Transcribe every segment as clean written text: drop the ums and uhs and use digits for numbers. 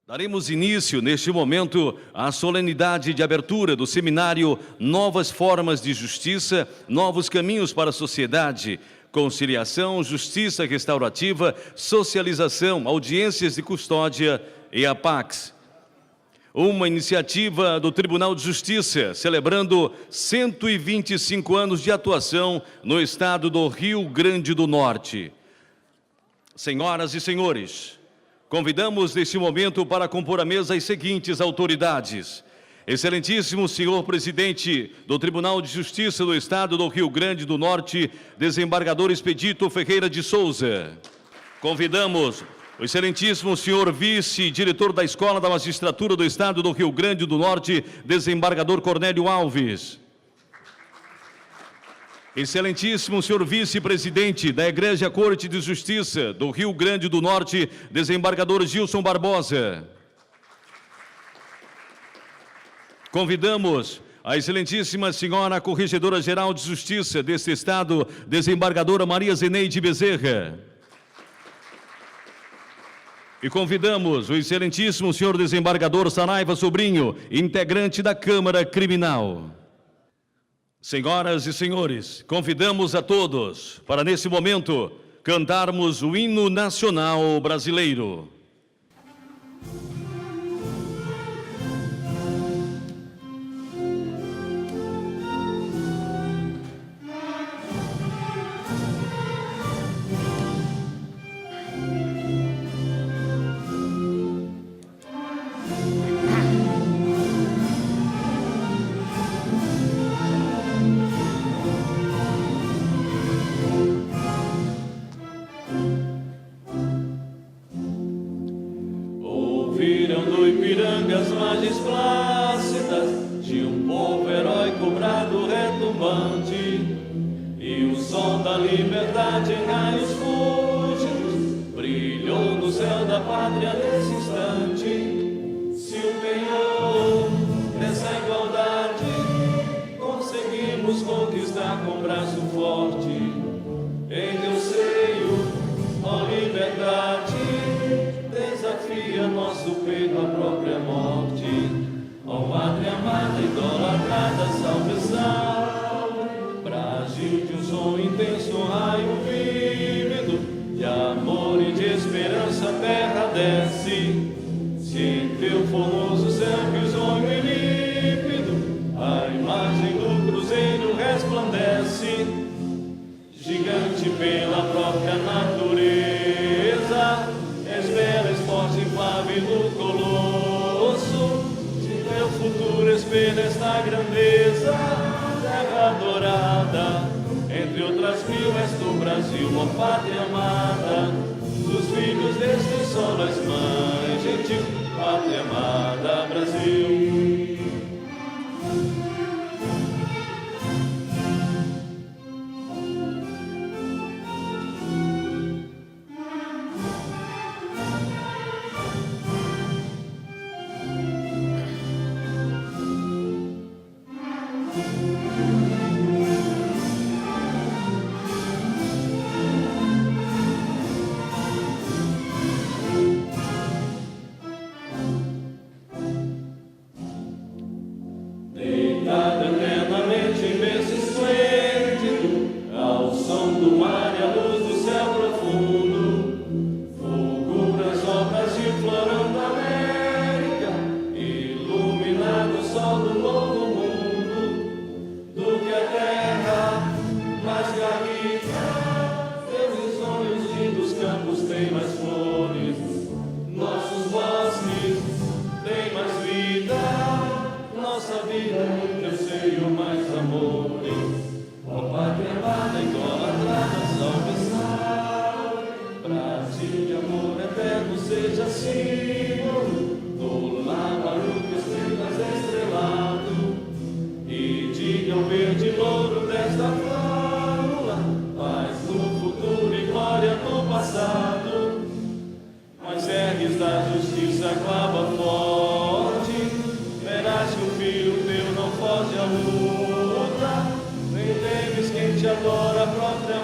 Daremos início, neste momento, à solenidade de abertura do seminário Novas Formas de Justiça, Novos Caminhos para a Sociedade, Conciliação, Justiça Restaurativa, Socialização, Audiências de Custódia e a Pax. Uma iniciativa do Tribunal de Justiça, celebrando 125 anos de atuação no estado do Rio Grande do Norte. Senhoras e senhores, convidamos neste momento para compor a mesa as seguintes autoridades. Excelentíssimo senhor presidente do Tribunal de Justiça do Estado do Rio Grande do Norte, desembargador Expedito Ferreira de Souza. Convidamos o excelentíssimo senhor vice-diretor da Escola da Magistratura do Estado do Rio Grande do Norte, desembargador Cornélio Alves. Excelentíssimo senhor vice-presidente da Egrégia Corte de Justiça do Rio Grande do Norte, desembargador Gilson Barbosa. Convidamos a excelentíssima senhora Corregedora-Geral de Justiça deste Estado, desembargadora Maria Zeneide Bezerra. E convidamos o excelentíssimo senhor desembargador Saraiva Sobrinho, integrante da Câmara Criminal. Senhoras e senhores, convidamos a todos para, nesse momento, cantarmos o hino nacional brasileiro. Ouviram do Ipiranga as margens plácidas de um povo heróico, brado retumbante, e o som da liberdade em raios fúlgidos brilhou no céu da pátria nesse instante. Se o penhor dessa igualdade conseguimos conquistar com braço forte, em teu seio, ó liberdade, desafia nosso peito à própria morte. Ó pátria amada, idolatrada, salve, salve. Brasil de um som intenso, um raio vívido, de amor e de esperança a terra desce. Se em teu formoso céu risonho e límpido a imagem do cruzeiro resplandece, gigante pela própria natureza, és bela, és forte, impávido colosso, de teu futuro espelha esta grandeza, terra adorada, entre outras mil és tu, Brasil, ó pátria amada, dos filhos deste sol és mãe gentil, pátria amada, Brasil. Deitada eternamente em berço esplêndido, ao som do mar e à luz do céu profundo, fulgura as obras de florando a América, iluminado o sol do novo mundo, do que a terra mais garrifa, teus sonhos lindos campos têm mais flores, nossos bosques têm mais vida, nossa vida no teu seio mais amores. Ó pátria amada, idolatrada, salve, salve. Brasil de amor eterno seja símbolo do labaruco, estrelas estrelado, e diga o verde louro desta fábula, paz no futuro e glória no passado. Mas ergues da justiça a clava forte, verás que o filho teu não foge à luta, nem temes quem te adora a própria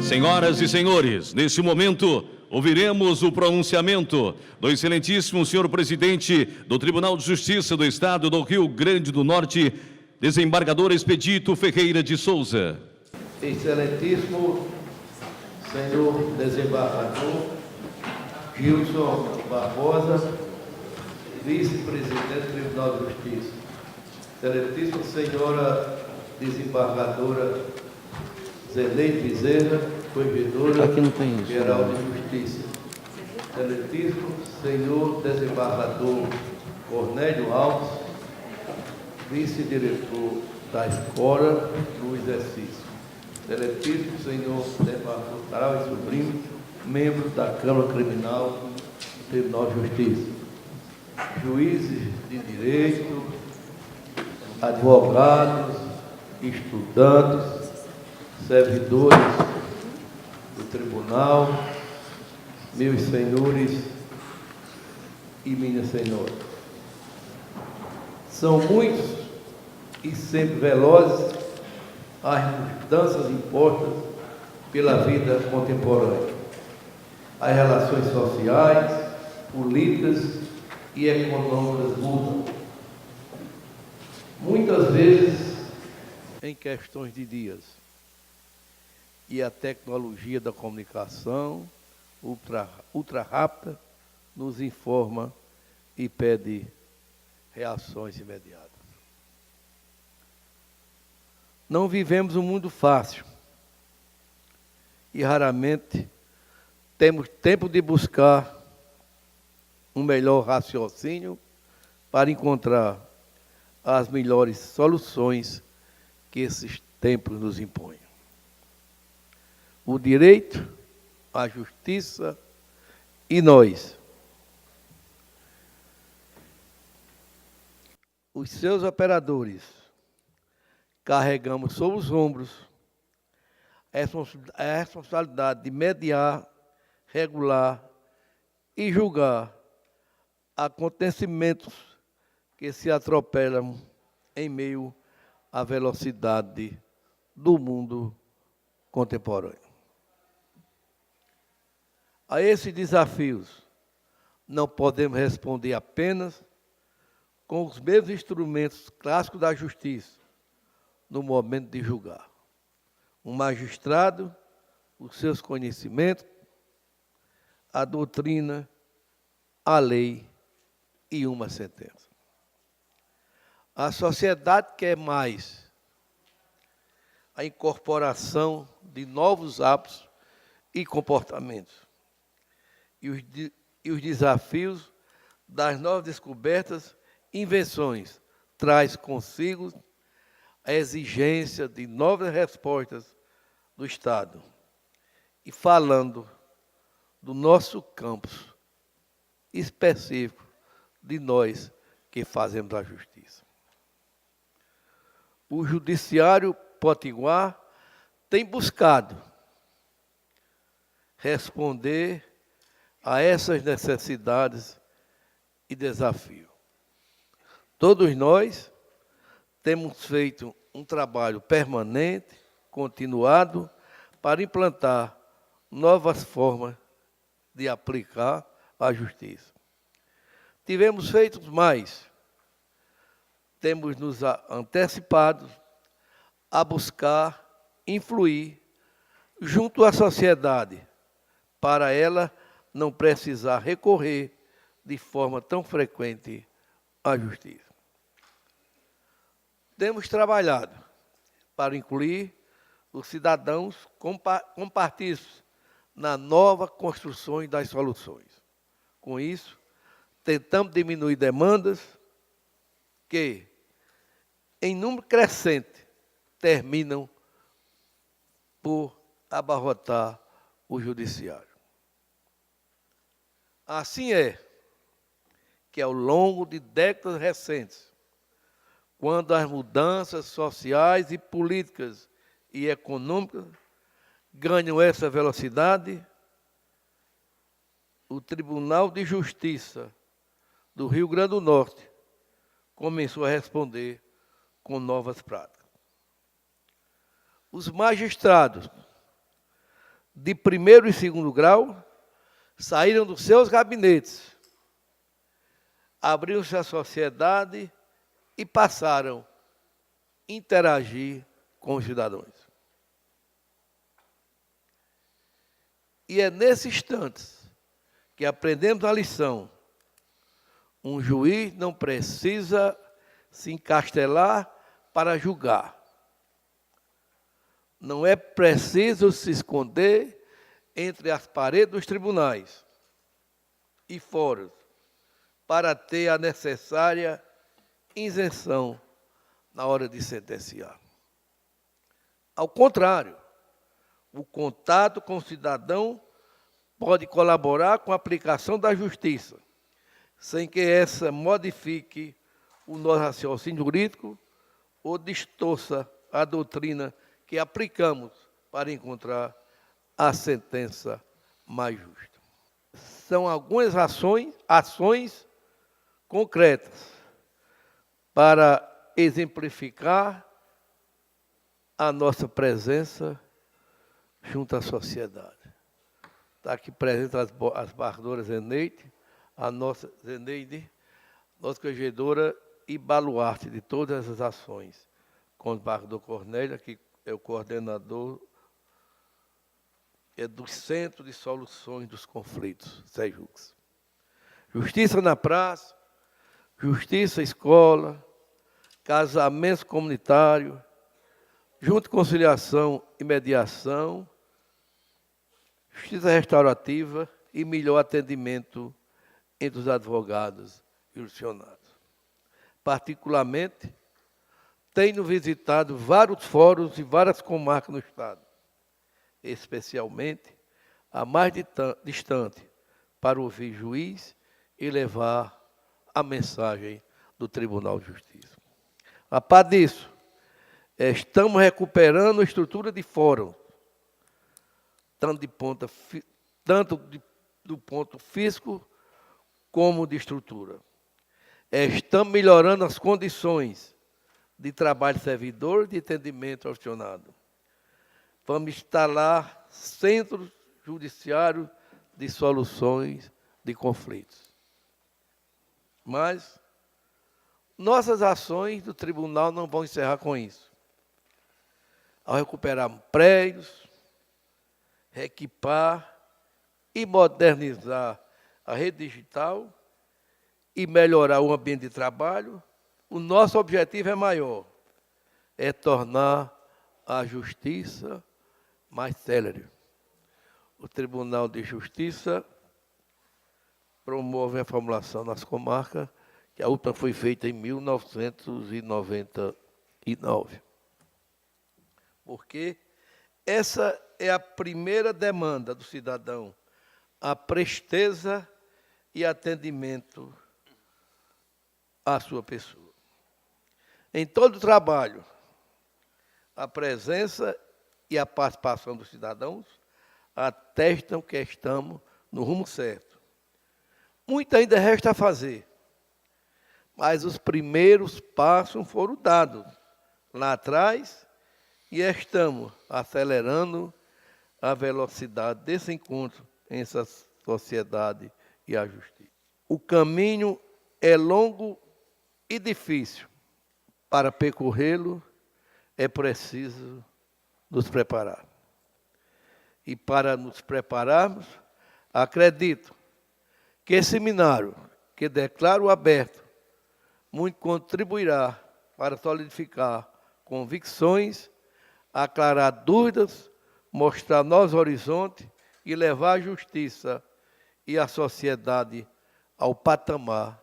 Senhoras e senhores, neste momento, ouviremos o pronunciamento do excelentíssimo senhor presidente do Tribunal de Justiça do Estado do Rio Grande do Norte, desembargador Expedito Ferreira de Souza. Excelentíssimo senhor desembargador Gilson Barbosa, vice-presidente do Tribunal de Justiça. Excelentíssima senhora desembargadora Zeleide Bezerra, Corregedora-Geral de Justiça. Excelentíssimo senhor desembargador Cornélio Alves, vice-diretor da Escola no exercício. Excelentíssimo senhor desembargador Taral e Sobrinho, membro da Câmara Criminal do Tribunal de Justiça. Juízes de direito, advogados, estudantes, servidores do tribunal, meus senhores e minhas senhoras. São muitos e sempre velozes as mudanças impostas pela vida contemporânea. As relações sociais, políticas e econômicas mudam. Muitas vezes em questões de dias. E a tecnologia da comunicação ultra rápida nos informa e pede reações imediatas. Não vivemos um mundo fácil e raramente temos tempo de buscar um melhor raciocínio para encontrar as melhores soluções que esses tempos nos impõem. O direito, a justiça e nós, os seus operadores, carregamos sobre os ombros a responsabilidade de mediar, regular e julgar acontecimentos que se atropelam em meio à velocidade do mundo contemporâneo. A esses desafios não podemos responder apenas com os mesmos instrumentos clássicos da justiça no momento de julgar. Um magistrado, os seus conhecimentos, a doutrina, a lei e uma sentença. A sociedade quer mais a incorporação de novos hábitos e comportamentos. E os desafios das novas descobertas e invenções traz consigo a exigência de novas respostas do Estado. E falando do nosso campus específico de nós que fazemos a justiça. O Judiciário Potiguar tem buscado responder a essas necessidades e desafios. Todos nós temos feito um trabalho permanente, continuado, para implantar novas formas de aplicar a justiça. Tivemos feito mais, temos nos antecipado a buscar influir junto à sociedade, para ela não precisar recorrer de forma tão frequente à justiça. Temos trabalhado para incluir os cidadãos compartícipes na nova construção das soluções. Com isso, tentamos diminuir demandas que, em número crescente, terminam por abarrotar o judiciário. Assim é que, ao longo de décadas recentes, quando as mudanças sociais e políticas e econômicas ganham essa velocidade, o Tribunal de Justiça do Rio Grande do Norte começou a responder com novas práticas. Os magistrados de primeiro e segundo grau saíram dos seus gabinetes, abriram-se à sociedade e passaram a interagir com os cidadãos. E é nesses instantes que aprendemos a lição. Um juiz não precisa se encastelar para julgar. Não é preciso se esconder entre as paredes dos tribunais e fóruns para ter a necessária isenção na hora de sentenciar. Ao contrário, o contato com o cidadão pode colaborar com a aplicação da justiça, sem que essa modifique o nosso raciocínio jurídico ou distorça a doutrina que aplicamos para encontrar a sentença mais justa. São algumas ações concretas para exemplificar a nossa presença junto à sociedade. Está aqui presente as barradoras Zeneide, a nossa Zeneide, nossa corregedora e baluarte de todas essas ações, com o barrador Cornélio, que é o coordenador do Centro de Soluções dos Conflitos, SEJUX. Justiça na praça, justiça escola, casamento comunitário, junto conciliação e mediação, justiça restaurativa e melhor atendimento entre os advogados e os funcionários. Particularmente, tenho visitado vários fóruns e várias comarcas no Estado, especialmente a mais distante, para ouvir juiz e levar a mensagem do Tribunal de Justiça. A par disso, estamos recuperando a estrutura de fórum, tanto do ponto físico como de estrutura. Estamos melhorando as condições de trabalho servidor e de atendimento ao acionado. Vamos instalar centros judiciários de soluções de conflitos. Mas nossas ações do tribunal não vão encerrar com isso. Ao recuperar prédios, reequipar e modernizar a rede digital e melhorar o ambiente de trabalho, o nosso objetivo é maior, é tornar a justiça mais célere. O Tribunal de Justiça promove a formulação nas comarcas, que a última foi feita em 1999. Porque essa é a primeira demanda do cidadão, a presteza e atendimento à sua pessoa. Em todo o trabalho, a presença e a participação dos cidadãos atestam que estamos no rumo certo. Muito ainda resta a fazer, mas os primeiros passos foram dados lá atrás e estamos acelerando a velocidade desse encontro entre essa sociedade e a justiça. O caminho é longo e difícil. Para percorrê-lo, é preciso nos preparar. E para nos prepararmos, acredito que esse seminário, que declaro aberto, muito contribuirá para solidificar convicções, aclarar dúvidas, mostrar novos horizontes e levar a justiça e a sociedade ao patamar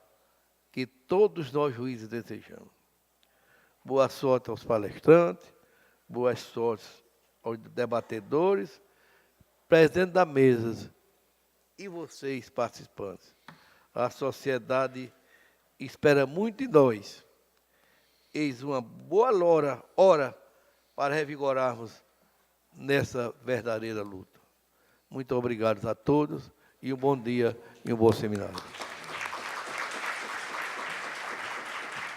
que todos nós juízes desejamos. Boa sorte aos palestrantes, boa sorte aos debatedores, presidente da mesa e vocês, participantes. A sociedade espera muito de nós. Eis uma boa hora para revigorarmos nessa verdadeira luta. Muito obrigado a todos e um bom dia e um bom seminário.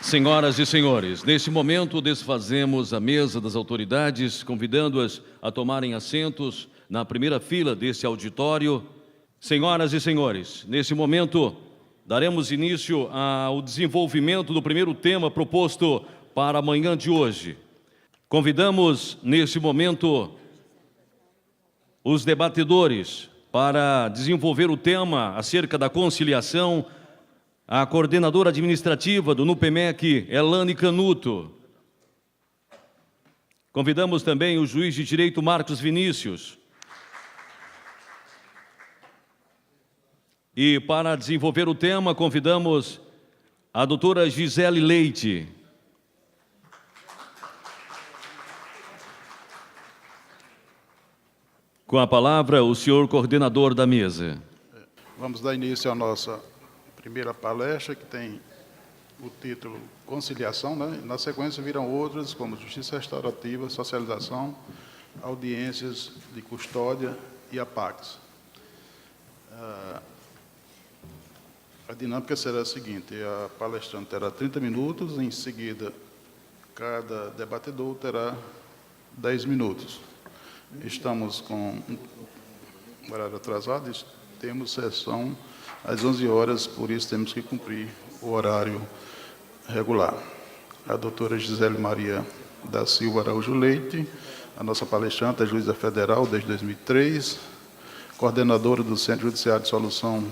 Senhoras e senhores, neste momento desfazemos a mesa das autoridades, convidando-as a tomarem assentos na primeira fila deste auditório. Senhoras e senhores, neste momento daremos início ao desenvolvimento do primeiro tema proposto para a manhã de hoje. Convidamos, neste momento, os debatedores para desenvolver o tema acerca da conciliação, a coordenadora administrativa do NUPEMEC, Elane Canuto. Convidamos também o juiz de direito Marcos Vinícius. E para desenvolver o tema, convidamos a doutora Gisele Leite. Com a palavra, o senhor coordenador da mesa. Vamos dar início à nossa primeira palestra, que tem o título Conciliação, né? Na sequência virão outras, como Justiça Restaurativa, Socialização, Audiências de Custódia e APACs. A dinâmica será a seguinte: a palestrante terá 30 minutos, em seguida, cada debatedor terá 10 minutos. Estamos com um horário atrasado, temos sessão às 11 horas, por isso temos que cumprir o horário regular. A doutora Gisele Maria da Silva Araújo Leite, a nossa palestrante, a juíza federal desde 2003, coordenadora do Centro Judiciário de Solução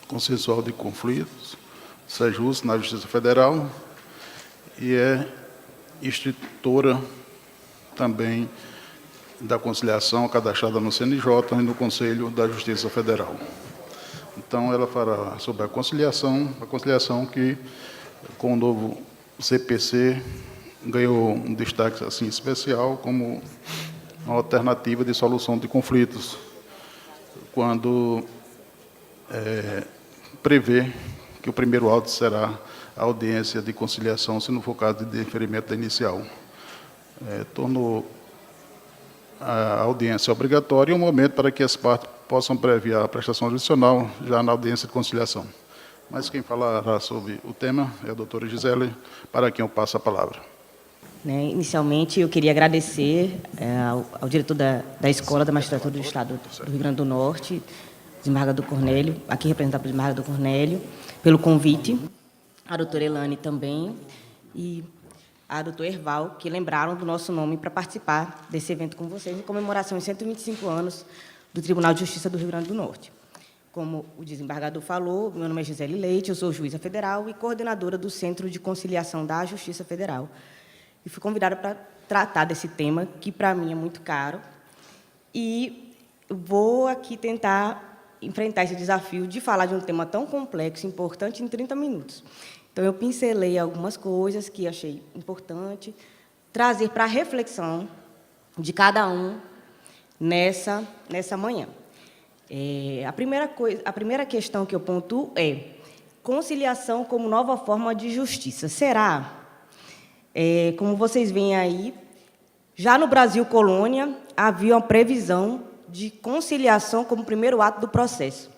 Consensual de Conflitos, SEJUS, na Justiça Federal, e é instrutora também da conciliação cadastrada no CNJ e no Conselho da Justiça Federal. Então, ela fará sobre a conciliação que, com o novo CPC, ganhou um destaque assim, especial como uma alternativa de solução de conflitos, quando prevê que o primeiro auto será a audiência de conciliação, se não for caso de deferimento da inicial. Tornou a audiência obrigatória e um momento para que as partes possam prever a prestação judicial já na audiência de conciliação. Mas quem falará sobre o tema é a doutora Gisele, para quem eu passo a palavra. Inicialmente, eu queria agradecer ao diretor da Escola da Magistratura do Estado do Rio Grande do Norte, desembargador Cornélio, aqui representado pelo desembargador Cornélio, pelo convite, a doutora Elane também, e a doutora Erval, que lembraram do nosso nome para participar desse evento com vocês, em comemoração aos 125 anos do Tribunal de Justiça do Rio Grande do Norte. Como o desembargador falou, meu nome é Gisele Leite, eu sou juíza federal e coordenadora do Centro de Conciliação da Justiça Federal. E fui convidada para tratar desse tema, que para mim é muito caro, e vou aqui tentar enfrentar esse desafio de falar de um tema tão complexo e importante em 30 minutos. Então, eu pincelei algumas coisas que achei importante trazer para a reflexão de cada um nessa manhã. A primeira questão que eu pontuo é conciliação como nova forma de justiça. Será? Como vocês veem aí, já no Brasil colônia, havia uma previsão de conciliação como primeiro ato do processo.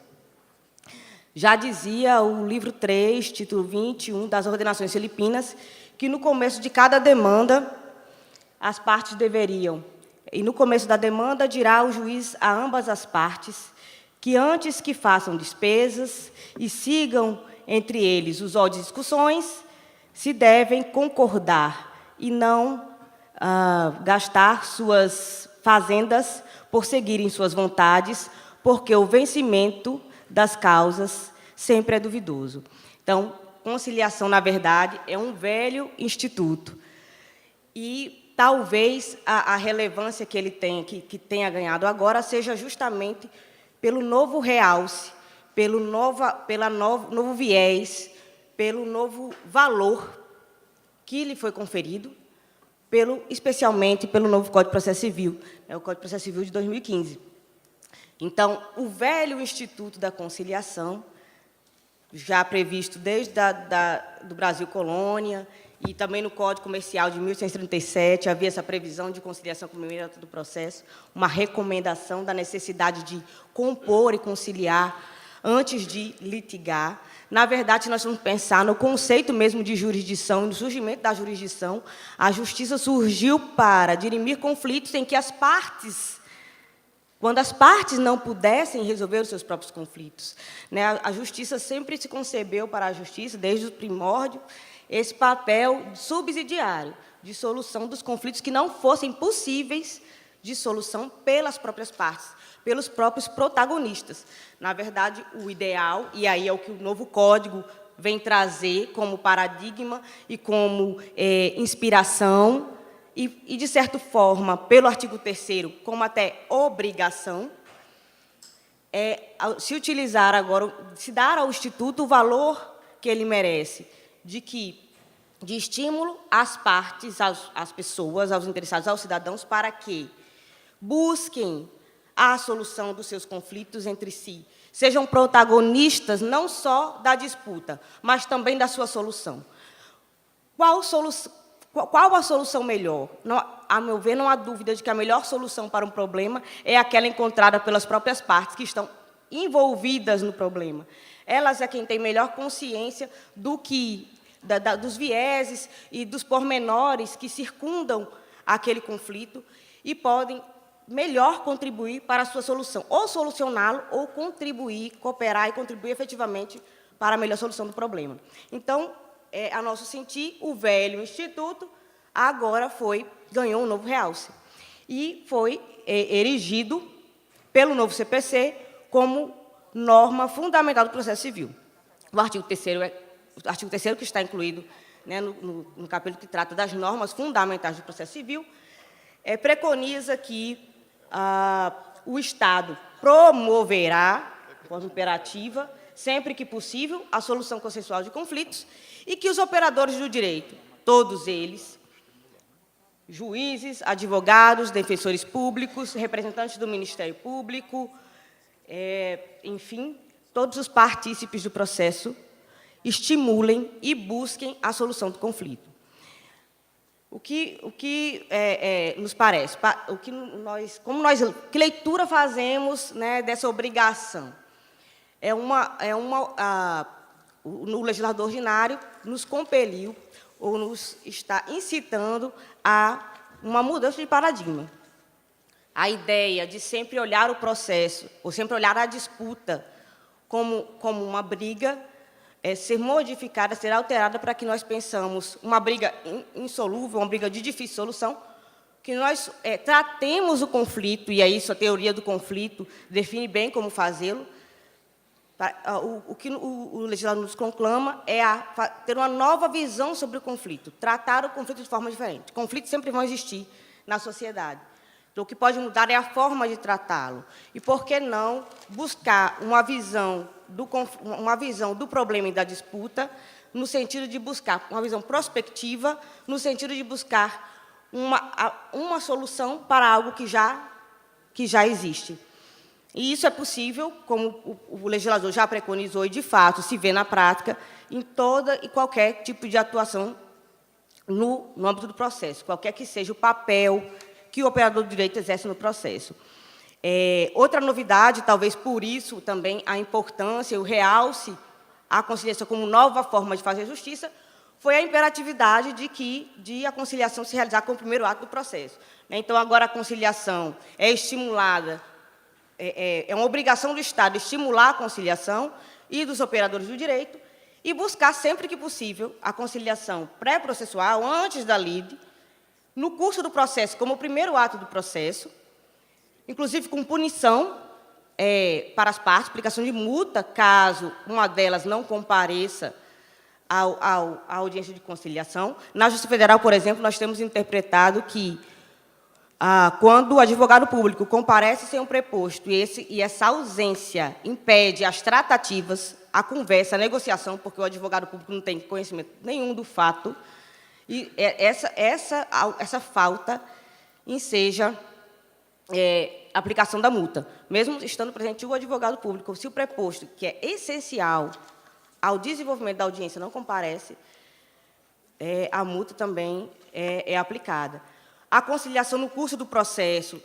Já dizia o livro 3, título 21, das Ordenações Filipinas, que no começo de cada demanda, as partes deveriam, e no começo da demanda dirá o juiz a ambas as partes, que antes que façam despesas e sigam entre eles os ódios e discussões, se devem concordar e não gastar suas fazendas por seguirem suas vontades, porque o vencimento das causas sempre é duvidoso. Então, conciliação, na verdade, é um velho instituto. E talvez a relevância que ele tem, que tenha ganhado agora, seja justamente pelo novo realce, pelo novo viés, pelo novo valor que lhe foi conferido, especialmente pelo novo Código de Processo Civil, o Código de Processo Civil de 2015. Então, o velho Instituto da Conciliação, já previsto desde do Brasil Colônia, e também no Código Comercial de 1837, havia essa previsão de conciliação como primeiro ato do processo, uma recomendação da necessidade de compor e conciliar antes de litigar. Na verdade, nós vamos pensar no conceito mesmo de jurisdição e no surgimento da jurisdição. A justiça surgiu para dirimir conflitos em que as partes, quando as partes não pudessem resolver os seus próprios conflitos, né? A justiça sempre se concebeu para a justiça, desde o primórdio, esse papel subsidiário de solução dos conflitos que não fossem possíveis de solução pelas próprias partes, pelos próprios protagonistas. Na verdade, o ideal, e aí é o que o novo Código vem trazer como paradigma e como inspiração, e, de certa forma, pelo artigo 3º, como até obrigação, se utilizar agora, se dar ao Instituto o valor que ele merece, de estímulo às partes, às pessoas, aos interessados, aos cidadãos, para que busquem a solução dos seus conflitos entre si, sejam protagonistas não só da disputa, mas também da sua solução. Qual a solução melhor? Não, a meu ver, não há dúvida de que a melhor solução para um problema é aquela encontrada pelas próprias partes que estão envolvidas no problema. Elas é quem tem melhor consciência dos vieses e dos pormenores que circundam aquele conflito e podem melhor contribuir para a sua solução, ou solucioná-lo, ou contribuir, cooperar e contribuir efetivamente para a melhor solução do problema. Então, a nosso sentir, o velho Instituto agora ganhou um novo realce e foi erigido pelo novo CPC como norma fundamental do processo civil. O artigo 3º que está incluído, né, no capítulo que trata das normas fundamentais do processo civil, preconiza que o Estado promoverá, de forma imperativa, sempre que possível, a solução consensual de conflitos e que os operadores do direito, todos eles, juízes, advogados, defensores públicos, representantes do Ministério Público, enfim, todos os partícipes do processo, estimulem e busquem a solução do conflito. Que nos parece? Que leitura fazemos, né, dessa obrigação? O legislador ordinário nos compeliu, ou nos está incitando a uma mudança de paradigma. A ideia de sempre olhar o processo, ou sempre olhar a disputa como uma briga, ser modificada, ser alterada para que nós pensamos uma briga insolúvel, uma briga de difícil solução, que nós tratemos o conflito, e é isso, a teoria do conflito define bem como fazê-lo. O que o legislador nos conclama é ter uma nova visão sobre o conflito, tratar o conflito de forma diferente. Conflitos sempre vão existir na sociedade. Então, o que pode mudar é a forma de tratá-lo. E, por que não, buscar uma visão do problema e da disputa, no sentido de buscar uma visão prospectiva, no sentido de buscar uma solução para algo que já existe. E isso é possível, como o legislador já preconizou, e, de fato, se vê na prática, em toda e qualquer tipo de atuação no âmbito do processo, qualquer que seja o papel que o operador do direito exerce no processo. Outra novidade, talvez por isso também a importância, o realce, a conciliação como nova forma de fazer justiça, foi a imperatividade de a conciliação se realizar como o primeiro ato do processo. Então, agora a conciliação é estimulada, é uma obrigação do Estado estimular a conciliação e dos operadores do direito e buscar, sempre que possível, a conciliação pré-processual, antes da lide, no curso do processo, como o primeiro ato do processo, inclusive com punição para as partes, aplicação de multa, caso uma delas não compareça à audiência de conciliação. Na Justiça Federal, por exemplo, nós temos interpretado que, quando o advogado público comparece sem um preposto e essa ausência impede as tratativas, a conversa, a negociação, porque o advogado público não tem conhecimento nenhum do fato, e essa falta enseja a aplicação da multa, mesmo estando presente o advogado público. Se o preposto, que é essencial ao desenvolvimento da audiência, não comparece, a multa também é aplicada. A conciliação no curso do processo,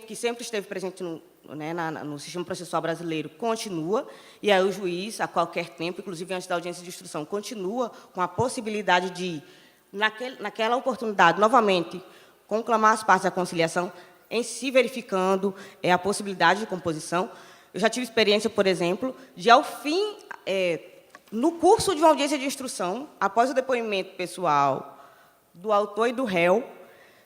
que sempre esteve presente no sistema processual brasileiro, continua, e aí o juiz, a qualquer tempo, inclusive antes da audiência de instrução, continua com a possibilidade de, naquela oportunidade, novamente, conclamar as partes da conciliação, em se verificando a possibilidade de composição. Eu já tive experiência, por exemplo, de, ao fim, no curso de uma audiência de instrução, após o depoimento pessoal do autor e do réu,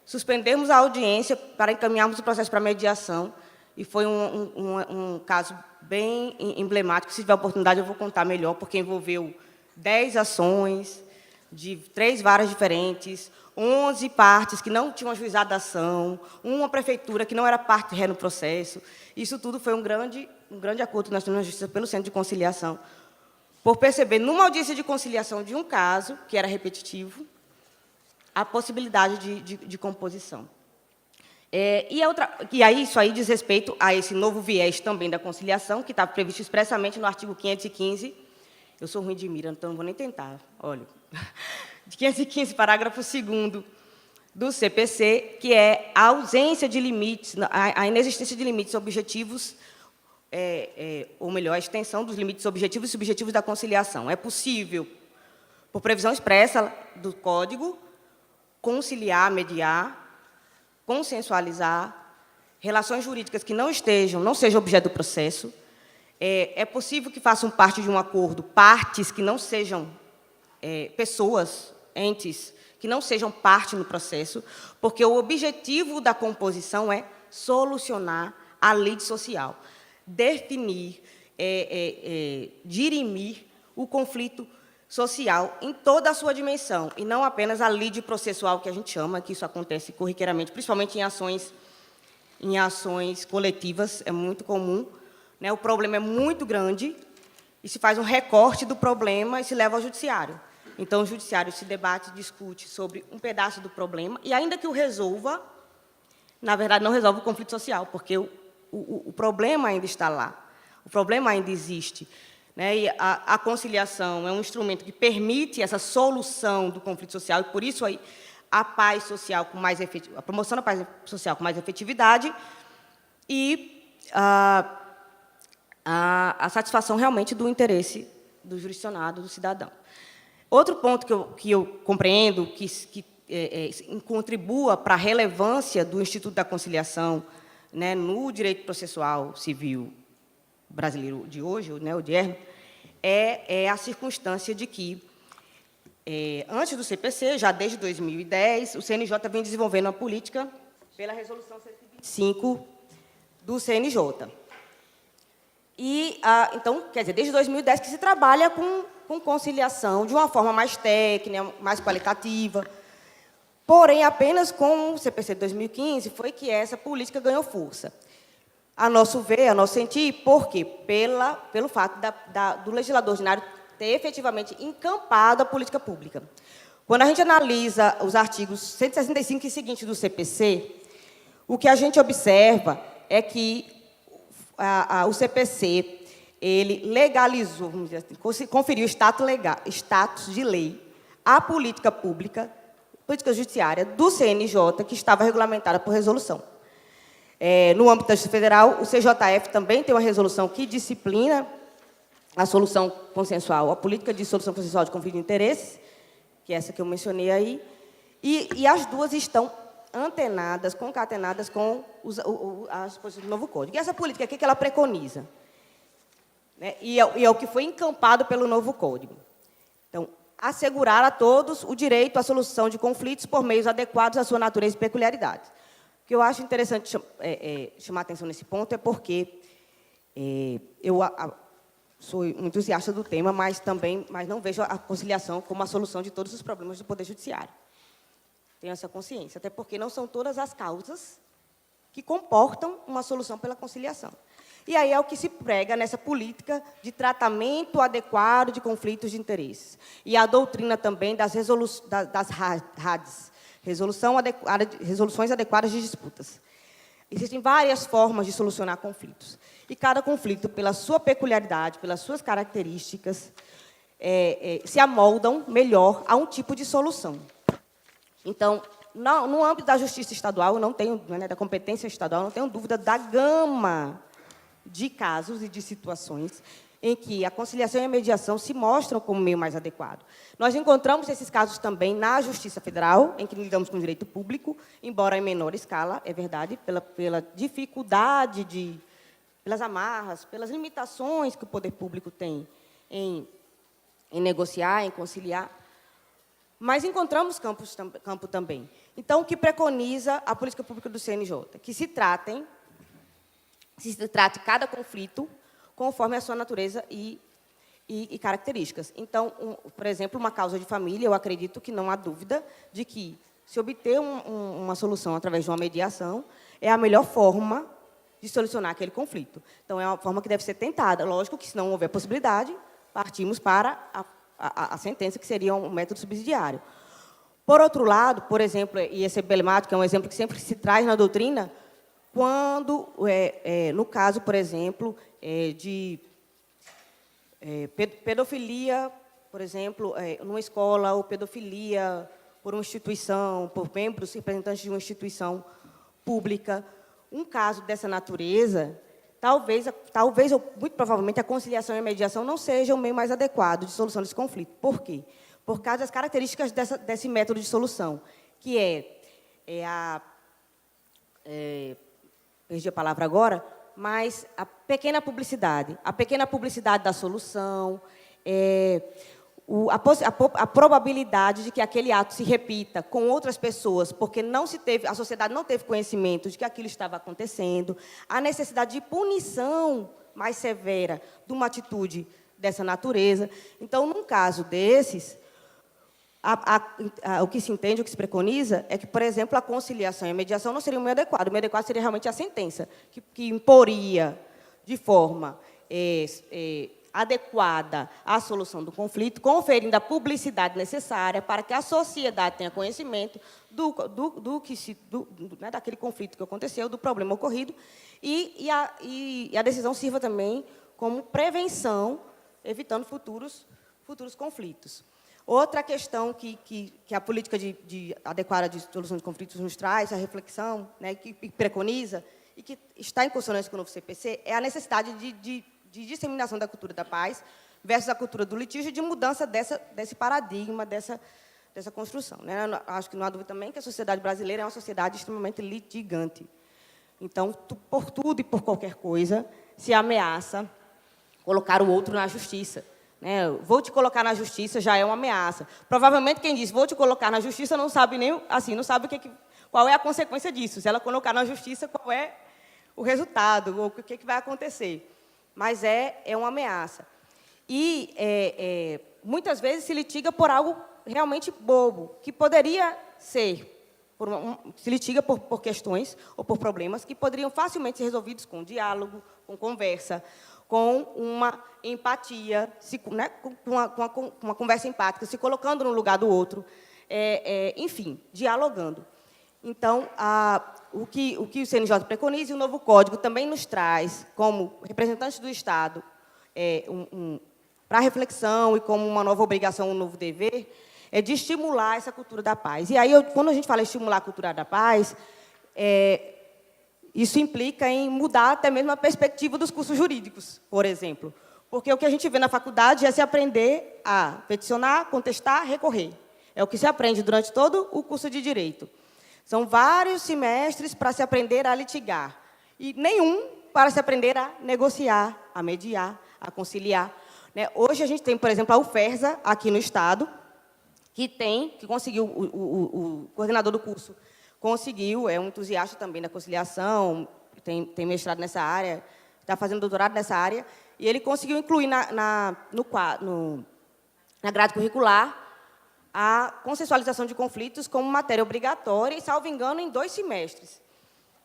suspendermos a audiência para encaminharmos o processo para mediação, e foi um caso bem emblemático. Se tiver oportunidade, eu vou contar melhor, porque envolveu 10 ações de 3 varas diferentes, 11 partes que não tinham ajuizado a ação, uma prefeitura que não era parte ré no processo. Isso tudo foi um grande acordo que nós temos na Justiça pelo Centro de Conciliação, por perceber, numa audiência de conciliação de um caso, que era repetitivo, a possibilidade de composição. E aí, isso aí diz respeito a esse novo viés também da conciliação, que está previsto expressamente no artigo 515. Eu sou ruim de mira, então não vou nem tentar. Olha, de 515, parágrafo 2º do CPC, que é a ausência de limites, a inexistência de limites objetivos, ou melhor, a extensão dos limites objetivos e subjetivos da conciliação. É possível, por previsão expressa do Código, conciliar, mediar, consensualizar relações jurídicas que não sejam objeto do processo. É possível que façam parte de um acordo partes que não sejam pessoas, entes, que não sejam parte no processo, porque o objetivo da composição é solucionar a lide social, definir, dirimir o conflito social em toda a sua dimensão, e não apenas a lide processual, que a gente chama, que isso acontece corriqueiramente, principalmente em ações coletivas, é muito comum. O problema é muito grande, e se faz um recorte do problema e se leva ao judiciário. Então, o judiciário se debate, discute sobre um pedaço do problema, e ainda que o resolva, na verdade, não resolve o conflito social, porque o problema ainda está lá, o problema ainda existe. E a conciliação é um instrumento que permite essa solução do conflito social, e, por isso, aí, a paz social a promoção da paz social com mais efetividade e a satisfação realmente do interesse do jurisdicionado, do cidadão. Outro ponto que eu compreendo que contribua para a relevância do Instituto da Conciliação, no direito processual civil brasileiro de hoje, o DIERN, é a circunstância de que, antes do CPC, já desde 2010, o CNJ vem desenvolvendo uma política pela Resolução 125 do CNJ. Então, quer dizer, desde 2010 que se trabalha com conciliação de uma forma mais técnica, mais qualitativa. Porém, apenas com o CPC de 2015 foi que essa política ganhou força. A nosso ver, a nosso sentir, por quê? Pelo fato do legislador ordinário ter efetivamente encampado a política pública. Quando a gente analisa os artigos 165 e seguintes do CPC, o que a gente observa é que o CPC ele legalizou, vamos dizer assim, conferiu status de lei à política pública, política judiciária do CNJ, que estava regulamentada por resolução. No âmbito da Justiça Federal, o CJF também tem uma resolução que disciplina a solução consensual, a política de solução consensual de conflito de interesses, que é essa que eu mencionei aí, e as duas estão antenadas, concatenadas com as disposições do novo Código. E essa política, o que ela preconiza? E é o que foi encampado pelo novo Código. Então, assegurar a todos o direito à solução de conflitos por meios adequados à sua natureza e peculiaridades. O que eu acho interessante chamar a atenção nesse ponto é porque eu sou entusiasta do tema, mas não vejo a conciliação como a solução de todos os problemas do Poder Judiciário. Tenho essa consciência, até porque não são todas as causas que comportam uma solução pela conciliação. E aí é o que se prega nessa política de tratamento adequado de conflitos de interesses. E a doutrina também das RADs, resoluções adequadas de disputas. Existem várias formas de solucionar conflitos. E cada conflito, pela sua peculiaridade, pelas suas características, se amoldam melhor a um tipo de solução. Então, No âmbito da justiça estadual, eu não tenho, né, da competência estadual, eu não tenho dúvida da gama de casos e de situações em que a conciliação e a mediação se mostram como meio mais adequado. Nós encontramos esses casos também na Justiça Federal, em que lidamos com o direito público, embora em menor escala, é verdade, pela dificuldade pelas amarras, pelas limitações que o poder público tem em negociar, em conciliar, mas encontramos campo também. Então, o que preconiza a política pública do CNJ? Que se trate cada conflito conforme a sua natureza e características. Então, por exemplo, uma causa de família, eu acredito que não há dúvida de que, se obter uma solução através de uma mediação, é a melhor forma de solucionar aquele conflito. Então, é uma forma que deve ser tentada. Lógico que, se não houver possibilidade, partimos para a sentença, que seria um método subsidiário. Por outro lado, por exemplo, e esse emblemático é um exemplo que sempre se traz na doutrina, quando, no caso, por exemplo, de pedofilia, por exemplo, numa escola, ou pedofilia por uma instituição, por membros, representantes de uma instituição pública, um caso dessa natureza, talvez ou muito provavelmente, a conciliação e a mediação não sejam o meio mais adequado de solução desse conflito. Por quê? Por causa das características desse método de solução, que perdi a palavra agora, mas a pequena publicidade da solução, a probabilidade de que aquele ato se repita com outras pessoas, porque a sociedade não teve conhecimento de que aquilo estava acontecendo, a necessidade de punição mais severa de uma atitude dessa natureza. Então, num caso desses, o que se entende, o que se preconiza, é que, por exemplo, a conciliação e a mediação não seria o meio adequado. O meio adequado seria realmente a sentença, que imporia de forma adequada à solução do conflito, conferindo a publicidade necessária para que a sociedade tenha conhecimento daquele conflito que aconteceu, do problema ocorrido, e a decisão sirva também como prevenção, evitando futuros conflitos. Outra questão que a política adequada de solução de conflitos nos traz, a reflexão, né, que preconiza, e que está em consonância com o novo CPC, é a necessidade de disseminação da cultura da paz versus a cultura do litígio, de mudança desse paradigma, dessa construção. Né? Acho que não há dúvida também que a sociedade brasileira é uma sociedade extremamente litigante. Então, por tudo e por qualquer coisa, se ameaça colocar o outro na justiça. Né? Vou te colocar na justiça já é uma ameaça. Provavelmente quem diz vou te colocar na justiça não sabe nem assim, não sabe qual é a consequência disso. Se ela colocar na justiça, qual é o resultado, ou o que vai acontecer. Mas é uma ameaça. E muitas vezes se litiga por algo realmente bobo, que poderia ser, se litiga por questões ou por problemas que poderiam facilmente ser resolvidos com diálogo, com conversa, com uma empatia, né, com uma conversa empática, se colocando no lugar do outro, enfim, dialogando. Então, o que o CNJ preconiza e o novo Código também nos traz, como representantes do Estado, para reflexão e como uma nova obrigação, um novo dever, é de estimular essa cultura da paz. E aí, quando a gente fala em estimular a cultura da paz, isso implica em mudar até mesmo a perspectiva dos cursos jurídicos, por exemplo. Porque o que a gente vê na faculdade é se aprender a peticionar, contestar, recorrer. É o que se aprende durante todo o curso de Direito. São vários semestres para se aprender a litigar. E nenhum para se aprender a negociar, a mediar, a conciliar. Né? Hoje a gente tem, por exemplo, a UFERSA, aqui no Estado, que conseguiu, o coordenador do curso conseguiu, é um entusiasta também da conciliação, tem mestrado nessa área, está fazendo doutorado nessa área, e ele conseguiu incluir na grade curricular a consensualização de conflitos como matéria obrigatória e, salvo engano, em 2 semestres.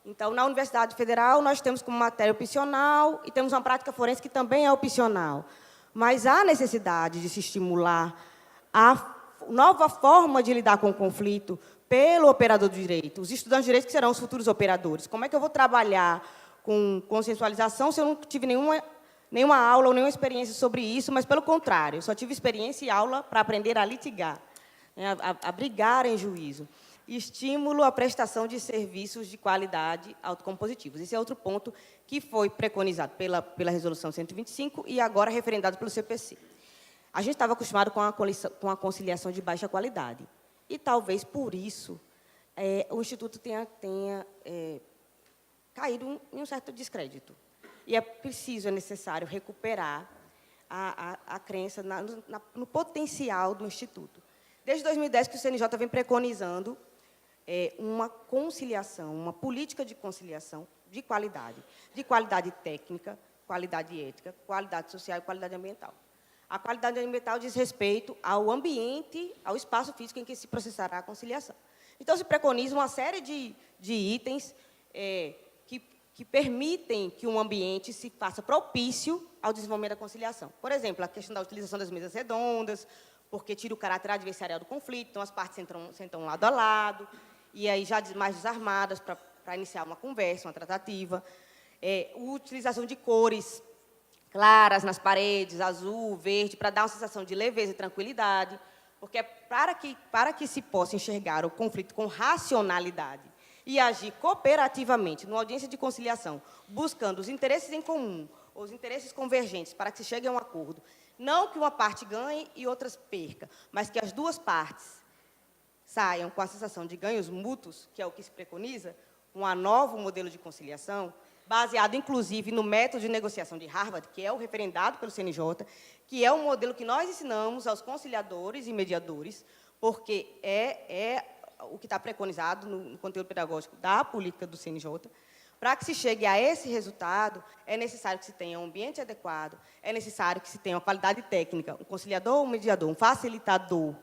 Então, na Universidade Federal, nós temos como matéria opcional e temos uma prática forense que também é opcional. Mas há necessidade de se estimular a nova forma de lidar com o conflito pelo operador do direito, os estudantes de direito que serão os futuros operadores. Como é que eu vou trabalhar com consensualização se eu não tive nenhuma aula ou nenhuma experiência sobre isso, mas, pelo contrário, eu só tive experiência e aula para aprender a litigar, né, a brigar em juízo. estímulo à prestação de serviços de qualidade autocompositivos. Esse é outro ponto que foi preconizado pela Resolução 125 e agora referendado pelo CPC. A gente estava acostumado com a conciliação de baixa qualidade. E, talvez, por isso, o Instituto tenha caído em um certo descrédito. E é necessário recuperar a crença no potencial do Instituto. Desde 2010 que o CNJ vem preconizando uma conciliação, uma política de conciliação de qualidade técnica, qualidade ética, qualidade social e qualidade ambiental. A qualidade ambiental diz respeito ao ambiente, ao espaço físico em que se processará a conciliação. Então, se preconiza uma série de itens que permitem que um ambiente se faça propício ao desenvolvimento da conciliação. Por exemplo, a questão da utilização das mesas redondas, porque tira o caráter adversarial do conflito, então as partes sentam lado a lado, e aí já mais desarmadas para iniciar uma conversa, uma tratativa. Utilização de cores claras nas paredes, azul, verde, para dar uma sensação de leveza e tranquilidade, porque para que se possa enxergar o conflito com racionalidade e agir cooperativamente numa audiência de conciliação, buscando os interesses em comum, os interesses convergentes, para que se chegue a um acordo, não que uma parte ganhe e outras perca, mas que as duas partes saiam com a sensação de ganhos mútuos, que é o que se preconiza, um novo modelo de conciliação, baseado, inclusive, no método de negociação de Harvard, que é o referendado pelo CNJ, que é um modelo que nós ensinamos aos conciliadores e mediadores, porque é o que está preconizado no conteúdo pedagógico da política do CNJ. Para que se chegue a esse resultado, é necessário que se tenha um ambiente adequado, é necessário que se tenha uma qualidade técnica, um conciliador, um mediador, um facilitador,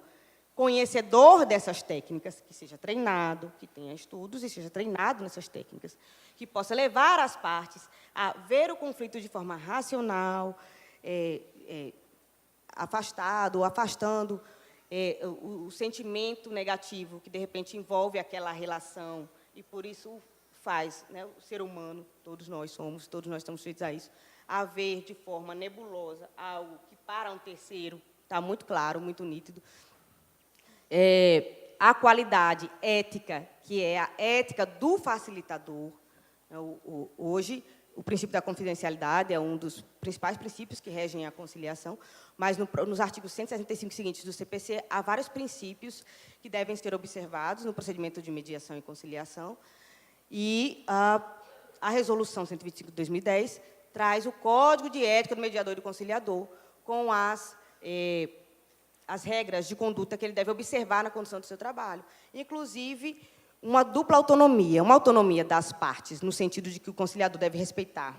conhecedor dessas técnicas, que seja treinado, que tenha estudos e seja treinado nessas técnicas, que possa levar as partes a ver o conflito de forma racional, afastando o sentimento negativo que, de repente, envolve aquela relação, e, por isso, faz, né, o ser humano, todos nós estamos sujeitos a isso, a ver de forma nebulosa algo que, para um terceiro, está muito claro, muito nítido. A qualidade ética, que é a ética do facilitador. Hoje, o princípio da confidencialidade é um dos principais princípios que regem a conciliação, mas nos artigos 165 seguintes do CPC, há vários princípios que devem ser observados no procedimento de mediação e conciliação, e a Resolução 125 de 2010 traz o Código de Ética do Mediador e do Conciliador, com as regras de conduta que ele deve observar na condução do seu trabalho. Inclusive, uma dupla autonomia, uma autonomia das partes, no sentido de que o conciliador deve respeitar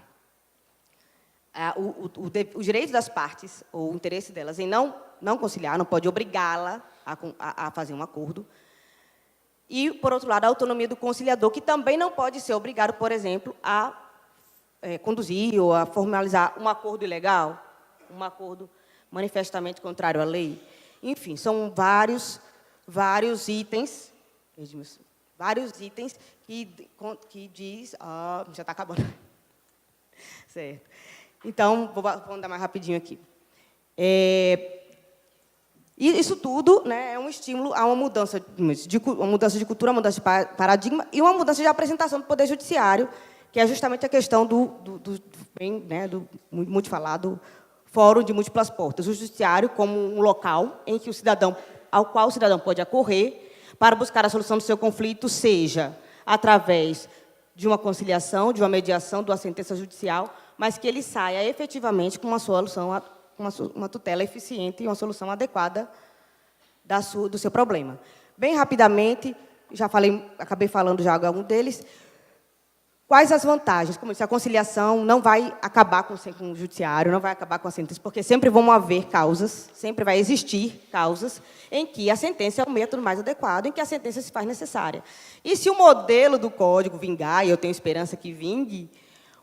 o direito das partes, ou o interesse delas em não conciliar, não pode obrigá-la a fazer um acordo. E, por outro lado, a autonomia do conciliador, que também não pode ser obrigado, por exemplo, a conduzir ou a formalizar um acordo ilegal, um acordo manifestamente contrário à lei. Enfim, são vários itens que diz... já está acabando. Certo. Então, vou andar mais rapidinho aqui. E isso tudo, né, é um estímulo a uma mudança de cultura, uma mudança de paradigma e uma mudança de apresentação do Poder Judiciário, que é justamente a questão do muito falado Fórum de Múltiplas Portas. O Judiciário como um local em que ao qual o cidadão pode acorrer para buscar a solução do seu conflito, seja através de uma conciliação, de uma mediação, de uma sentença judicial, mas que ele saia efetivamente com uma solução, uma tutela eficiente e uma solução adequada do seu problema. Bem rapidamente, acabei falando já de algum deles. Quais as vantagens? Como eu disse, a conciliação não vai acabar com o judiciário, não vai acabar com a sentença, porque sempre vão haver causas, sempre vai existir causas em que a sentença é o método mais adequado, em que a sentença se faz necessária. E se o modelo do Código vingar, e eu tenho esperança que vingue,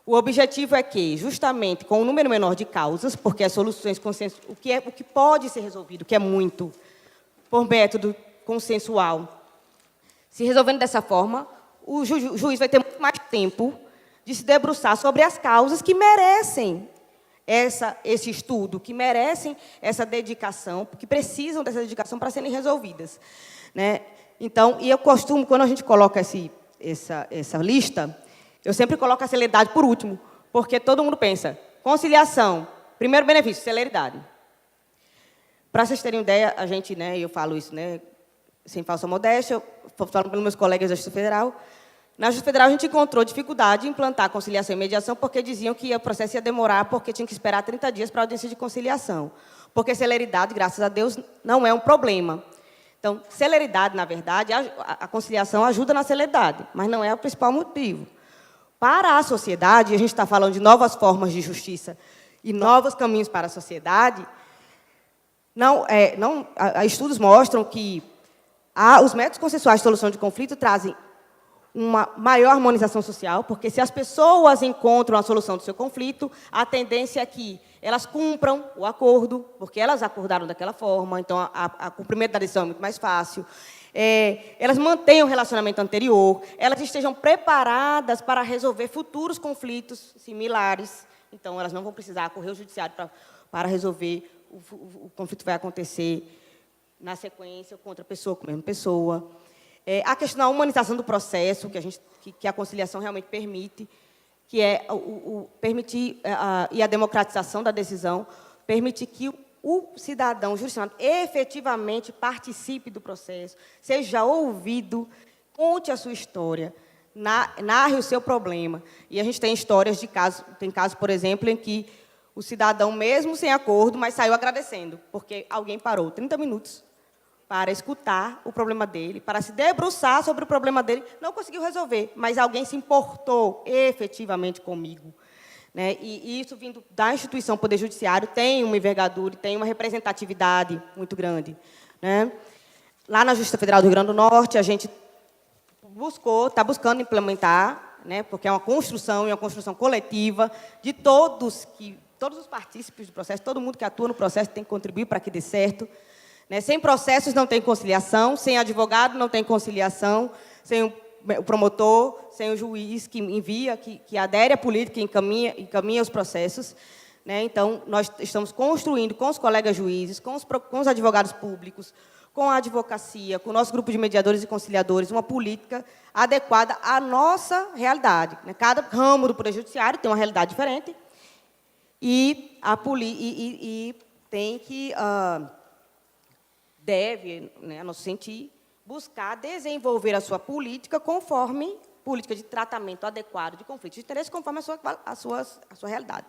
o objetivo é que, justamente com um número menor de causas, porque as soluções consensuais, o que pode ser resolvido, que é muito, por método consensual, se resolvendo dessa forma, o juiz vai ter muito mais tempo de se debruçar sobre as causas que merecem esse estudo, que merecem essa dedicação, que precisam dessa dedicação para serem resolvidas, né? Então, e eu costumo, quando a gente coloca essa lista, eu sempre coloco a celeridade por último, porque todo mundo pensa, conciliação, primeiro benefício, celeridade. Para vocês terem ideia, a gente, né, eu falo isso, né, sem falsa modéstia, eu falo pelos meus colegas da Justiça Federal. Na Justiça Federal, a gente encontrou dificuldade em implantar conciliação e mediação, porque diziam que o processo ia demorar, porque tinha que esperar 30 dias para a audiência de conciliação. Porque celeridade, graças a Deus, não é um problema. Então, celeridade, na verdade, a conciliação ajuda na celeridade, mas não é o principal motivo. Para a sociedade, a gente está falando de novas formas de justiça e novos caminhos para a sociedade, estudos mostram que os métodos consensuais de solução de conflito trazem uma maior harmonização social, porque se as pessoas encontram a solução do seu conflito, a tendência é que elas cumpram o acordo, porque elas acordaram daquela forma, então o cumprimento da decisão é muito mais fácil. Elas mantenham o relacionamento anterior, elas estejam preparadas para resolver futuros conflitos similares, então elas não vão precisar correr ao judiciário para resolver, o conflito vai acontecer na sequência, com outra pessoa, com a mesma pessoa. A questão da humanização do processo, que a conciliação realmente permite, que é permitir e a democratização da decisão, permitir que o cidadão jurisdicionado efetivamente participe do processo, seja ouvido, conte a sua história, narre o seu problema. E a gente tem histórias de casos, tem casos, por exemplo, em que o cidadão, mesmo sem acordo, mas saiu agradecendo, porque alguém parou 30 minutos para escutar o problema dele, para se debruçar sobre o problema dele, não conseguiu resolver, mas alguém se importou efetivamente comigo. Né? E isso, vindo da instituição Poder Judiciário, tem uma envergadura, tem uma representatividade muito grande. Né? Lá na Justiça Federal do Rio Grande do Norte, a gente está buscando implementar, né, porque é uma construção, e uma construção coletiva, de todos os partícipes do processo, todo mundo que atua no processo tem que contribuir para que dê certo. Né? Sem processos não tem conciliação, sem advogado não tem conciliação, sem o promotor, sem o juiz que envia, que adere à política e encaminha os processos. Né? Então, nós estamos construindo com os colegas juízes, com os advogados públicos, com a advocacia, com o nosso grupo de mediadores e conciliadores, uma política adequada à nossa realidade. Né? Cada ramo do Poder Judiciário tem uma realidade diferente e tem que... deve, né, a nosso sentir, buscar desenvolver a sua política conforme política de tratamento adequado de conflitos de interesse, conforme a sua realidade.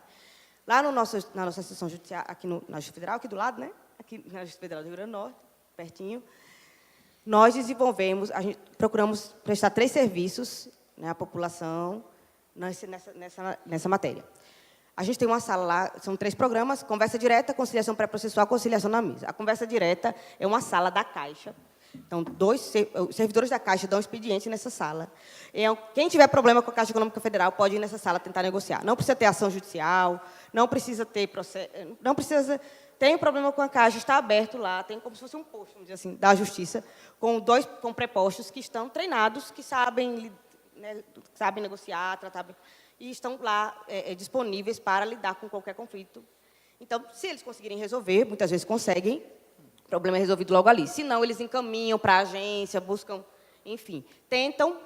Lá na nossa instituição judiciária, aqui na Justiça Federal, aqui do lado, né, aqui na Justiça Federal do Rio Grande do Norte, pertinho, nós procuramos prestar 3 serviços, né, à população nessa matéria. A gente tem uma sala lá, são 3 programas, conversa direta, conciliação pré-processual, conciliação na mesa. A conversa direta é uma sala da Caixa. Então, os servidores da Caixa dão expediente nessa sala. Quem tiver problema com a Caixa Econômica Federal pode ir nessa sala tentar negociar. Não precisa ter ação judicial, não precisa ter processo, não precisa... Tem um problema com a Caixa, está aberto lá, tem como se fosse um posto, vamos dizer assim, da Justiça, com prepostos que estão treinados, que sabem, né, sabem negociar, tratar... e estão lá disponíveis para lidar com qualquer conflito. Então, se eles conseguirem resolver, muitas vezes conseguem, o problema é resolvido logo ali. Se não, eles encaminham para a agência, buscam, enfim, tentam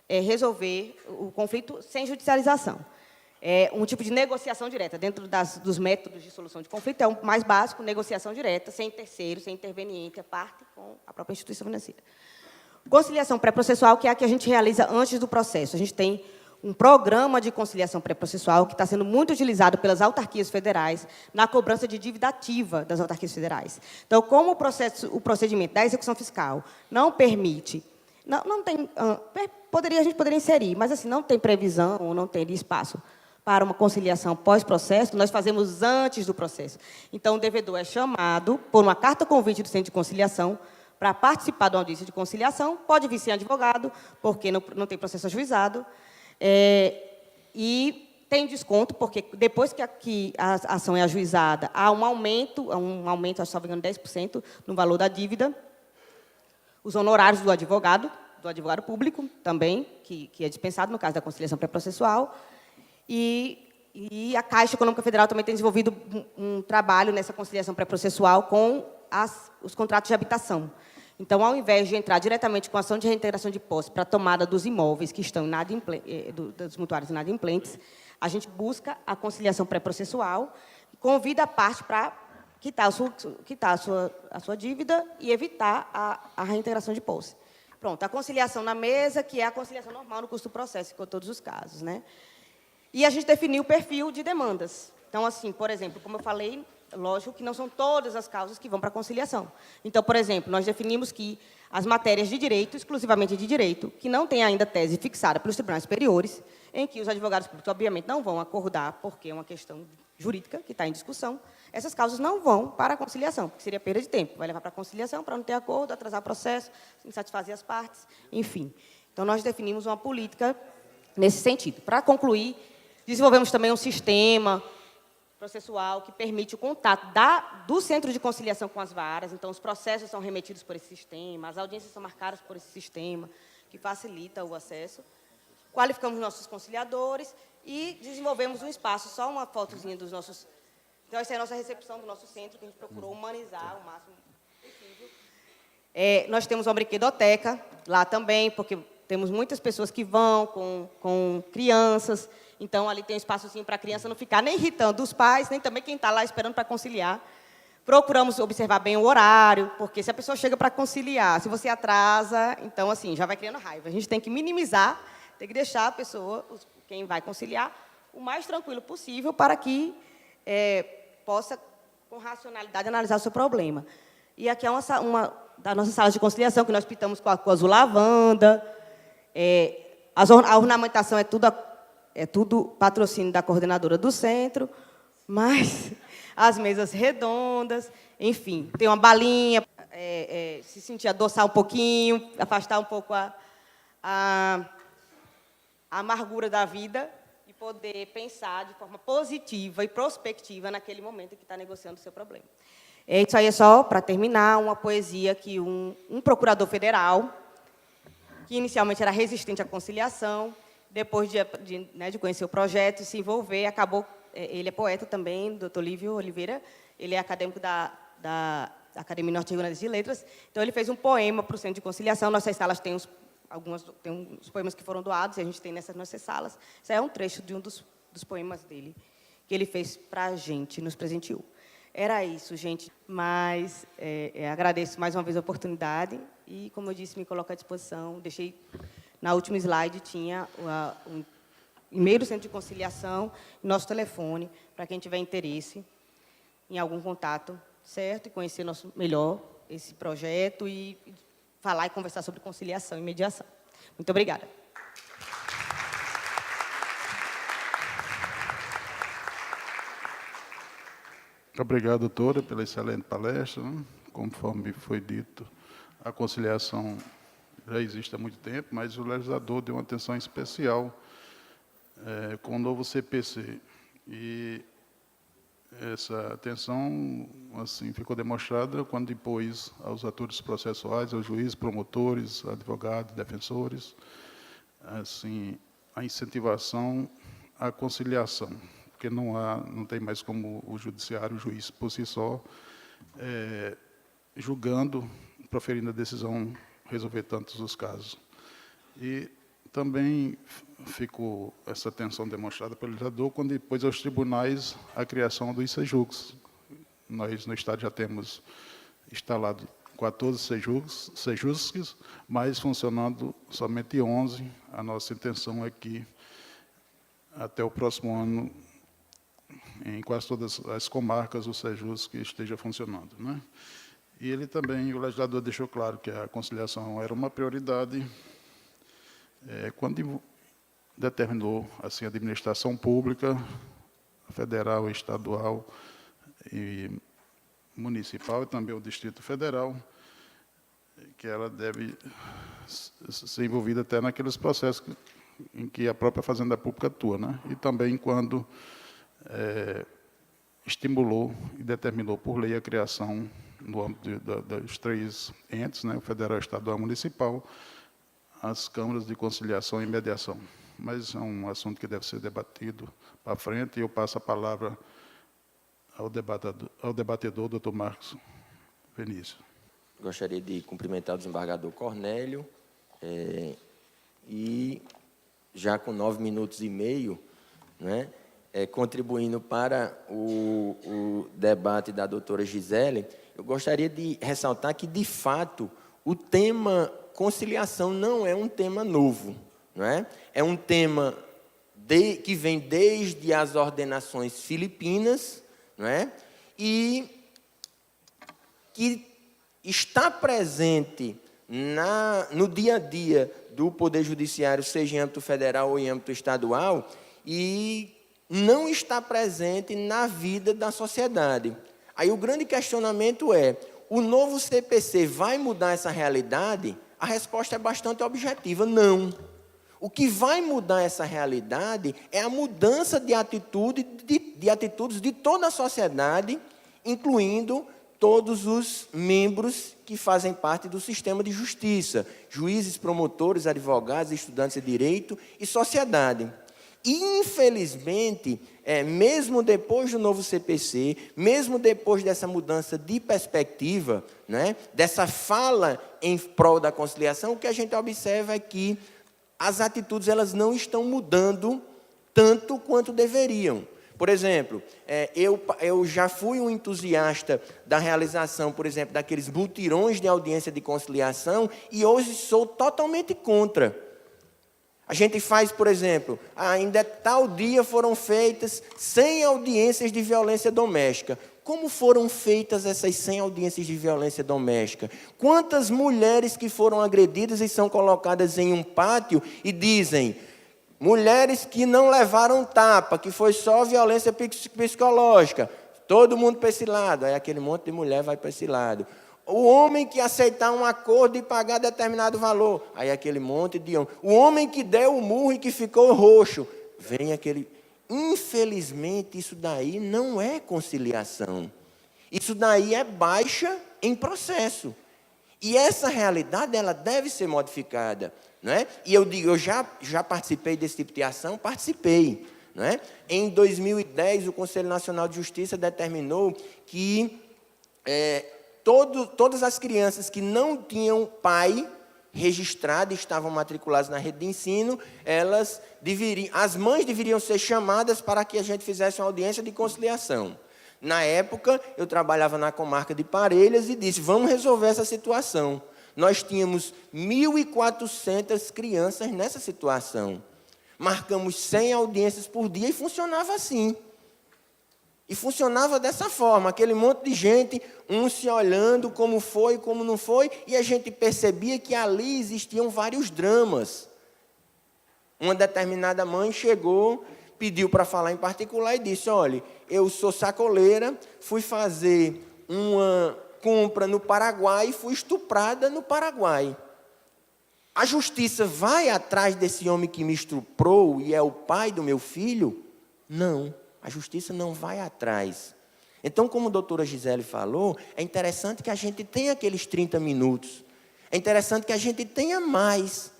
resolver o conflito sem judicialização. Um tipo de negociação direta. Dentro dos métodos de solução de conflito, é o mais básico, negociação direta, sem terceiro, sem interveniente, a parte com a própria instituição financeira. Conciliação pré-processual, que é a que a gente realiza antes do processo. A gente tem um programa de conciliação pré-processual que está sendo muito utilizado pelas autarquias federais na cobrança de dívida ativa das autarquias federais. Então, como o procedimento da execução fiscal não permite, não tem, a gente poderia inserir, mas assim, não tem previsão ou não tem espaço para uma conciliação pós-processo, nós fazemos antes do processo. Então, o devedor é chamado por uma carta convite do Centro de Conciliação para participar de uma audiência de conciliação, pode vir sem advogado, porque não tem processo ajuizado, e tem desconto, porque depois que a ação é ajuizada, há um aumento, acho que, salvo engano, 10% no valor da dívida. Os honorários do advogado público também, que é dispensado no caso da conciliação pré-processual. E a Caixa Econômica Federal também tem desenvolvido um trabalho nessa conciliação pré-processual com os contratos de habitação. Então, ao invés de entrar diretamente com a ação de reintegração de posse para a tomada dos imóveis que estão dos mutuários inadimplentes, a gente busca a conciliação pré-processual e convida a parte para quitar a sua dívida e evitar a reintegração de posse. Pronto, a conciliação na mesa, que é a conciliação normal no curso do processo, com todos os casos, né? E a gente definiu o perfil de demandas. Então, assim, por exemplo, como eu falei, lógico que não são todas as causas que vão para a conciliação. Então, por exemplo, nós definimos que as matérias de direito, exclusivamente de direito, que não têm ainda tese fixada pelos tribunais superiores, em que os advogados públicos, obviamente, não vão acordar, porque é uma questão jurídica que está em discussão, essas causas não vão para a conciliação, porque seria perda de tempo. Vai levar para a conciliação para não ter acordo, atrasar o processo, insatisfazer as partes, enfim. Então, nós definimos uma política nesse sentido. Para concluir, desenvolvemos também um sistema processual que permite o contato do centro de conciliação com as varas. Então, os processos são remetidos por esse sistema, as audiências são marcadas por esse sistema, que facilita o acesso. Qualificamos nossos conciliadores e desenvolvemos um espaço, só uma fotozinha dos nossos... Então, essa é a nossa recepção do nosso centro, que a gente procurou humanizar o máximo possível. Nós temos uma brinquedoteca lá também, porque temos muitas pessoas que vão com crianças. Então, ali tem um espaçozinho para a criança não ficar nem irritando os pais, nem também quem está lá esperando para conciliar. Procuramos observar bem o horário, porque se a pessoa chega para conciliar, se você atrasa, então, assim, já vai criando raiva. A gente tem que minimizar, tem que deixar a pessoa, quem vai conciliar, o mais tranquilo possível para que possa, com racionalidade, analisar o seu problema. E aqui é uma das nossas salas de conciliação, que nós pintamos com azul lavanda. A ornamentação é tudo patrocínio da coordenadora do centro, mas as mesas redondas, enfim, tem uma balinha, se sentir adoçar um pouquinho, afastar um pouco a amargura da vida e poder pensar de forma positiva e prospectiva naquele momento em que está negociando o seu problema. Isso aí é só, para terminar, uma poesia que um procurador federal, que inicialmente era resistente à conciliação, depois de conhecer o projeto e se envolver, acabou... Ele é poeta também, doutor Lívio Oliveira, ele é acadêmico da Academia Norte-Riograndense de Letras, então ele fez um poema para o Centro de Conciliação. Nossas salas têm uns poemas que foram doados, e a gente tem nessas nossas salas. Isso é um trecho de um dos poemas dele, que ele fez para a gente, nos presenteou. Era isso, gente, mas agradeço mais uma vez a oportunidade e, como eu disse, me coloco à disposição. Deixei, na última slide, tinha um e-mail do Centro de Conciliação e nosso telefone, para quem tiver interesse em algum contato, certo? E conhecer melhor esse projeto e falar e conversar sobre conciliação e mediação. Muito obrigada. Obrigado, doutora, pela excelente palestra. Conforme foi dito, a conciliação já existe há muito tempo, mas o legislador deu uma atenção especial com o novo CPC. E essa atenção assim, ficou demonstrada quando impôs aos atores processuais, aos juízes, promotores, advogados, defensores, assim, a incentivação à conciliação, porque não tem mais como o judiciário, o juiz, por si só, julgando, proferindo a decisão, resolver tantos os casos. E também ficou essa atenção demonstrada pelo legislador quando impôs aos tribunais a criação dos SEJUCs. Nós, no Estado, já temos instalado 14 SEJUCs, mas funcionando somente 11. A nossa intenção é que, até o próximo ano, em quase todas as comarcas, o SEJUC esteja funcionando, né? E ele também, o legislador deixou claro que a conciliação era uma prioridade quando determinou assim, a administração pública, federal, estadual e municipal, e também o Distrito Federal, que ela deve ser envolvida até naqueles processos em que a própria Fazenda Pública atua, né? E também quando estimulou e determinou por lei a criação, no âmbito dos 3 entes, né, o federal, estadual e municipal, as câmaras de conciliação e mediação. Mas é um assunto que deve ser debatido para frente, e eu passo a palavra ao debatedor, doutor Marcos Vinícius. Gostaria de cumprimentar o desembargador Cornélio e, já com 9 minutos e meio, né, contribuindo para o debate da doutora Gisele, eu gostaria de ressaltar que, de fato, o tema conciliação não é um tema novo, não é? É um tema que vem desde as ordenações filipinas, não é? E que está presente no dia a dia do Poder Judiciário, seja em âmbito federal ou em âmbito estadual, e não está presente na vida da sociedade. Aí o grande questionamento é, o novo CPC vai mudar essa realidade? A resposta é bastante objetiva, não. O que vai mudar essa realidade é a mudança de atitudes de toda a sociedade, incluindo todos os membros que fazem parte do sistema de justiça, juízes, promotores, advogados, estudantes de direito e sociedade. E, infelizmente, mesmo depois do novo CPC, mesmo depois dessa mudança de perspectiva, né, dessa fala em prol da conciliação, o que a gente observa é que as atitudes elas não estão mudando tanto quanto deveriam. Por exemplo, eu já fui um entusiasta da realização, por exemplo, daqueles mutirões de audiência de conciliação e hoje sou totalmente contra. A gente faz, por exemplo, em tal dia foram feitas 100 audiências de violência doméstica. Como foram feitas essas 100 audiências de violência doméstica? Quantas mulheres que foram agredidas e são colocadas em um pátio e dizem, mulheres que não levaram tapa, que foi só violência psicológica, todo mundo para esse lado, aí aquele monte de mulher vai para esse lado. O homem que aceitar um acordo e pagar determinado valor, aí aquele monte de homem. O homem que deu o murro e que ficou roxo, vem aquele... Infelizmente, isso daí não é conciliação. Isso daí é baixa em processo. E essa realidade, ela deve ser modificada. Não é? E eu digo, eu já participei desse tipo de ação? Participei. Não é? Em 2010, o Conselho Nacional de Justiça determinou que... todas as crianças que não tinham pai registrado e estavam matriculadas na rede de ensino, as mães deveriam ser chamadas para que a gente fizesse uma audiência de conciliação. Na época, eu trabalhava na comarca de Parelhas e disse, vamos resolver essa situação. Nós tínhamos 1.400 crianças nessa situação. Marcamos 100 audiências por dia e funcionava assim. E funcionava dessa forma, aquele monte de gente, um se olhando como foi, como não foi, e a gente percebia que ali existiam vários dramas. Uma determinada mãe chegou, pediu para falar em particular e disse, olha, eu sou sacoleira, fui fazer uma compra no Paraguai e fui estuprada no Paraguai. A justiça vai atrás desse homem que me estuprou e é o pai do meu filho? Não. A justiça não vai atrás. Então, como a doutora Gisele falou, é interessante que a gente tenha aqueles 30 minutos. É interessante que a gente tenha mais.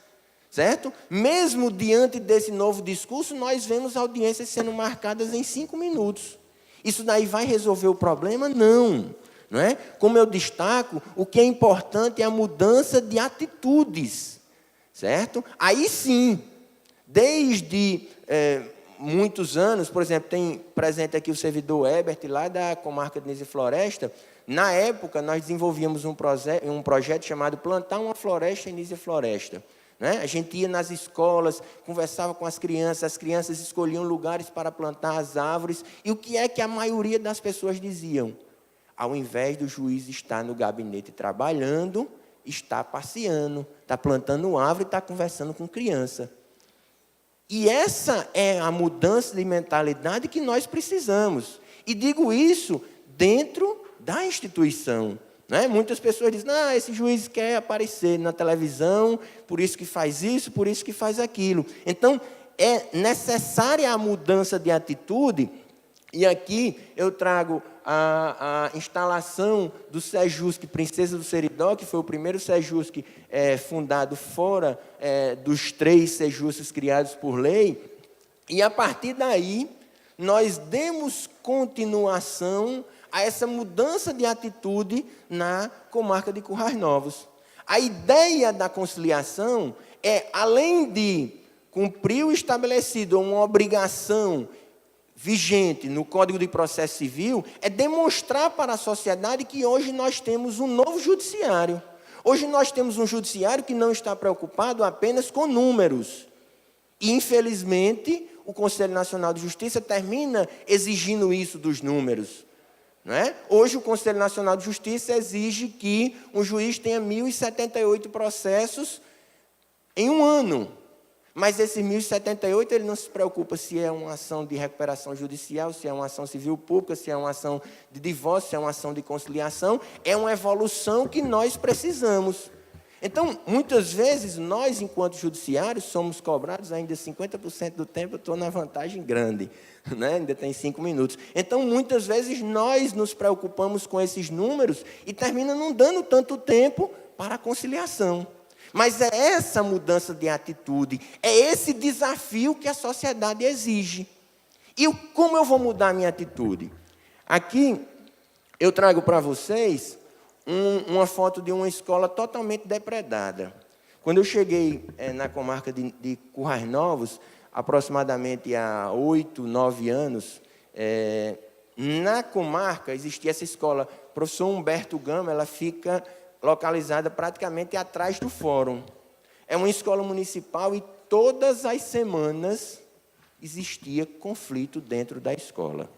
Certo? Mesmo diante desse novo discurso, nós vemos audiências sendo marcadas em 5 minutos. Isso daí vai resolver o problema? Não. Não é? Como eu destaco, o que é importante é a mudança de atitudes. Certo? Aí sim, desde... muitos anos, por exemplo, tem presente aqui o servidor Herbert, lá da comarca de Nise Floresta. Na época, nós desenvolvíamos um projeto chamado Plantar uma Floresta em Nise Floresta. Né? A gente ia nas escolas, conversava com as crianças escolhiam lugares para plantar as árvores. E o que é que a maioria das pessoas diziam? Ao invés do juiz estar no gabinete trabalhando, está passeando, está plantando árvore e está conversando com criança. E essa é a mudança de mentalidade que nós precisamos. E digo isso dentro da instituição. Né? Muitas pessoas dizem, esse juiz quer aparecer na televisão, por isso que faz isso, por isso que faz aquilo. Então, é necessária a mudança de atitude. E aqui eu trago a instalação do Sejusc Princesa do Seridó, que foi o primeiro Sejusc fundado fora dos 3 Sejuscs criados por lei. E, a partir daí, nós demos continuação a essa mudança de atitude na comarca de Currais Novos. A ideia da conciliação é, além de cumprir o estabelecido, uma obrigação vigente no Código de Processo Civil, é demonstrar para a sociedade que hoje nós temos um novo judiciário. Hoje nós temos um judiciário que não está preocupado apenas com números. E, infelizmente, o Conselho Nacional de Justiça termina exigindo isso dos números. Não é? Hoje, o Conselho Nacional de Justiça exige que um juiz tenha 1.078 processos em um ano. Mas esses 1.078, ele não se preocupa se é uma ação de recuperação judicial, se é uma ação civil pública, se é uma ação de divórcio, se é uma ação de conciliação. É uma evolução que nós precisamos. Então, muitas vezes, nós, enquanto judiciários, somos cobrados ainda 50% do tempo, eu estou na vantagem grande, né? Ainda tem 5 minutos. Então, muitas vezes, nós nos preocupamos com esses números e termina não dando tanto tempo para a conciliação. Mas é essa mudança de atitude, é esse desafio que a sociedade exige. E como eu vou mudar a minha atitude? Aqui, eu trago para vocês uma foto de uma escola totalmente depredada. Quando eu cheguei na comarca de Currais Novos, aproximadamente há 8, 9 anos, na comarca existia essa escola, professor Humberto Gama, ela fica localizada praticamente atrás do fórum. É uma escola municipal e todas as semanas existia conflito dentro da escola.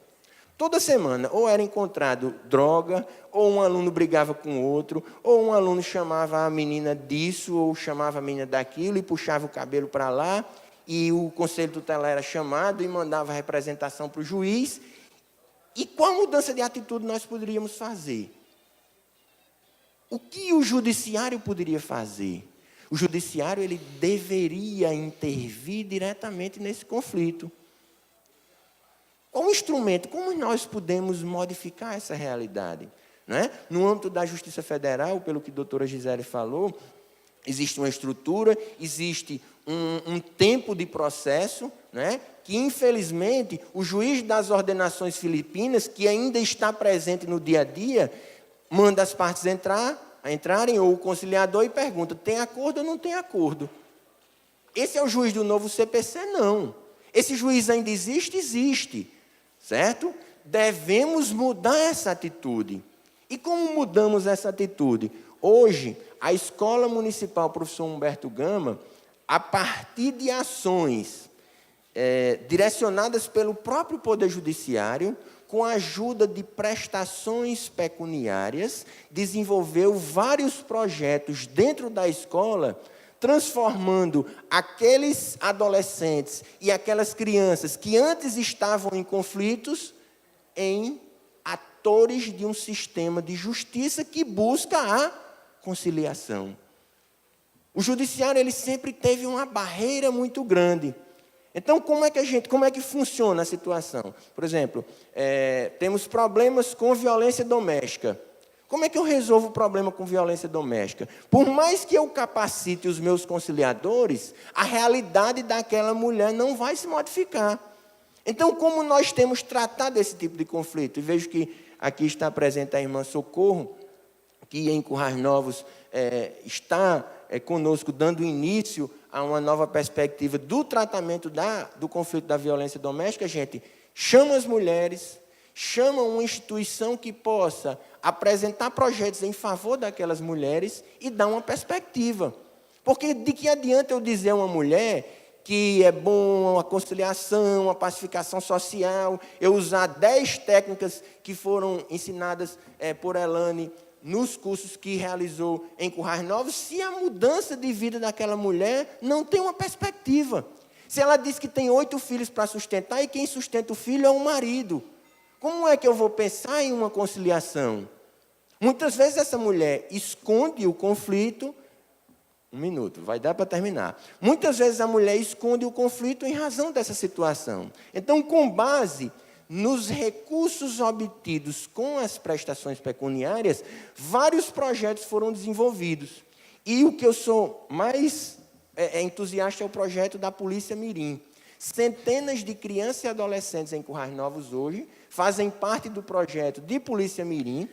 Toda semana, ou era encontrado droga, ou um aluno brigava com outro, ou um aluno chamava a menina disso, ou chamava a menina daquilo, e puxava o cabelo para lá, e o conselho tutelar era chamado e mandava a representação para o juiz. E qual mudança de atitude nós poderíamos fazer? O que o judiciário poderia fazer? O judiciário ele deveria intervir diretamente nesse conflito. Qual instrumento? Como nós podemos modificar essa realidade? Não é? No âmbito da Justiça Federal, pelo que a doutora Gisele falou, existe uma estrutura, existe um tempo de processo, não é? Que, infelizmente, o juiz das ordenações filipinas, que ainda está presente no dia a dia, manda as partes entrarem, ou o conciliador, e pergunta, tem acordo ou não tem acordo? Esse é o juiz do novo CPC? Não. Esse juiz ainda existe? Existe. Certo? Devemos mudar essa atitude. E como mudamos essa atitude? Hoje, a Escola Municipal Professor Humberto Gama, a partir de ações direcionadas pelo próprio Poder Judiciário, com a ajuda de prestações pecuniárias, desenvolveu vários projetos dentro da escola, transformando aqueles adolescentes e aquelas crianças que antes estavam em conflitos em atores de um sistema de justiça que busca a conciliação. O judiciário ele sempre teve uma barreira muito grande. Então, como é que funciona a situação? Por exemplo, temos problemas com violência doméstica. Como é que eu resolvo o problema com violência doméstica? Por mais que eu capacite os meus conciliadores, a realidade daquela mulher não vai se modificar. Então, como nós temos tratado esse tipo de conflito? E vejo que aqui está presente a irmã Socorro, que em Currais Novos está conosco, dando início a uma nova perspectiva do tratamento do conflito da violência doméstica. Gente, chama as mulheres, chama uma instituição que possa apresentar projetos em favor daquelas mulheres e dar uma perspectiva. Porque de que adianta eu dizer a uma mulher que é bom a conciliação, a pacificação social, eu usar 10 técnicas que foram ensinadas por Elane nos cursos que realizou em Currais Novos, se a mudança de vida daquela mulher não tem uma perspectiva. Se ela diz que tem 8 filhos para sustentar e quem sustenta o filho é o marido, como é que eu vou pensar em uma conciliação? Muitas vezes essa mulher esconde o conflito. 1 minuto, vai dar para terminar. Muitas vezes a mulher esconde o conflito em razão dessa situação. Então, com base nos recursos obtidos com as prestações pecuniárias, vários projetos foram desenvolvidos. E o que eu sou mais entusiasta é o projeto da Polícia Mirim. Centenas de crianças e adolescentes em Currais Novos hoje fazem parte do projeto de Polícia Mirim.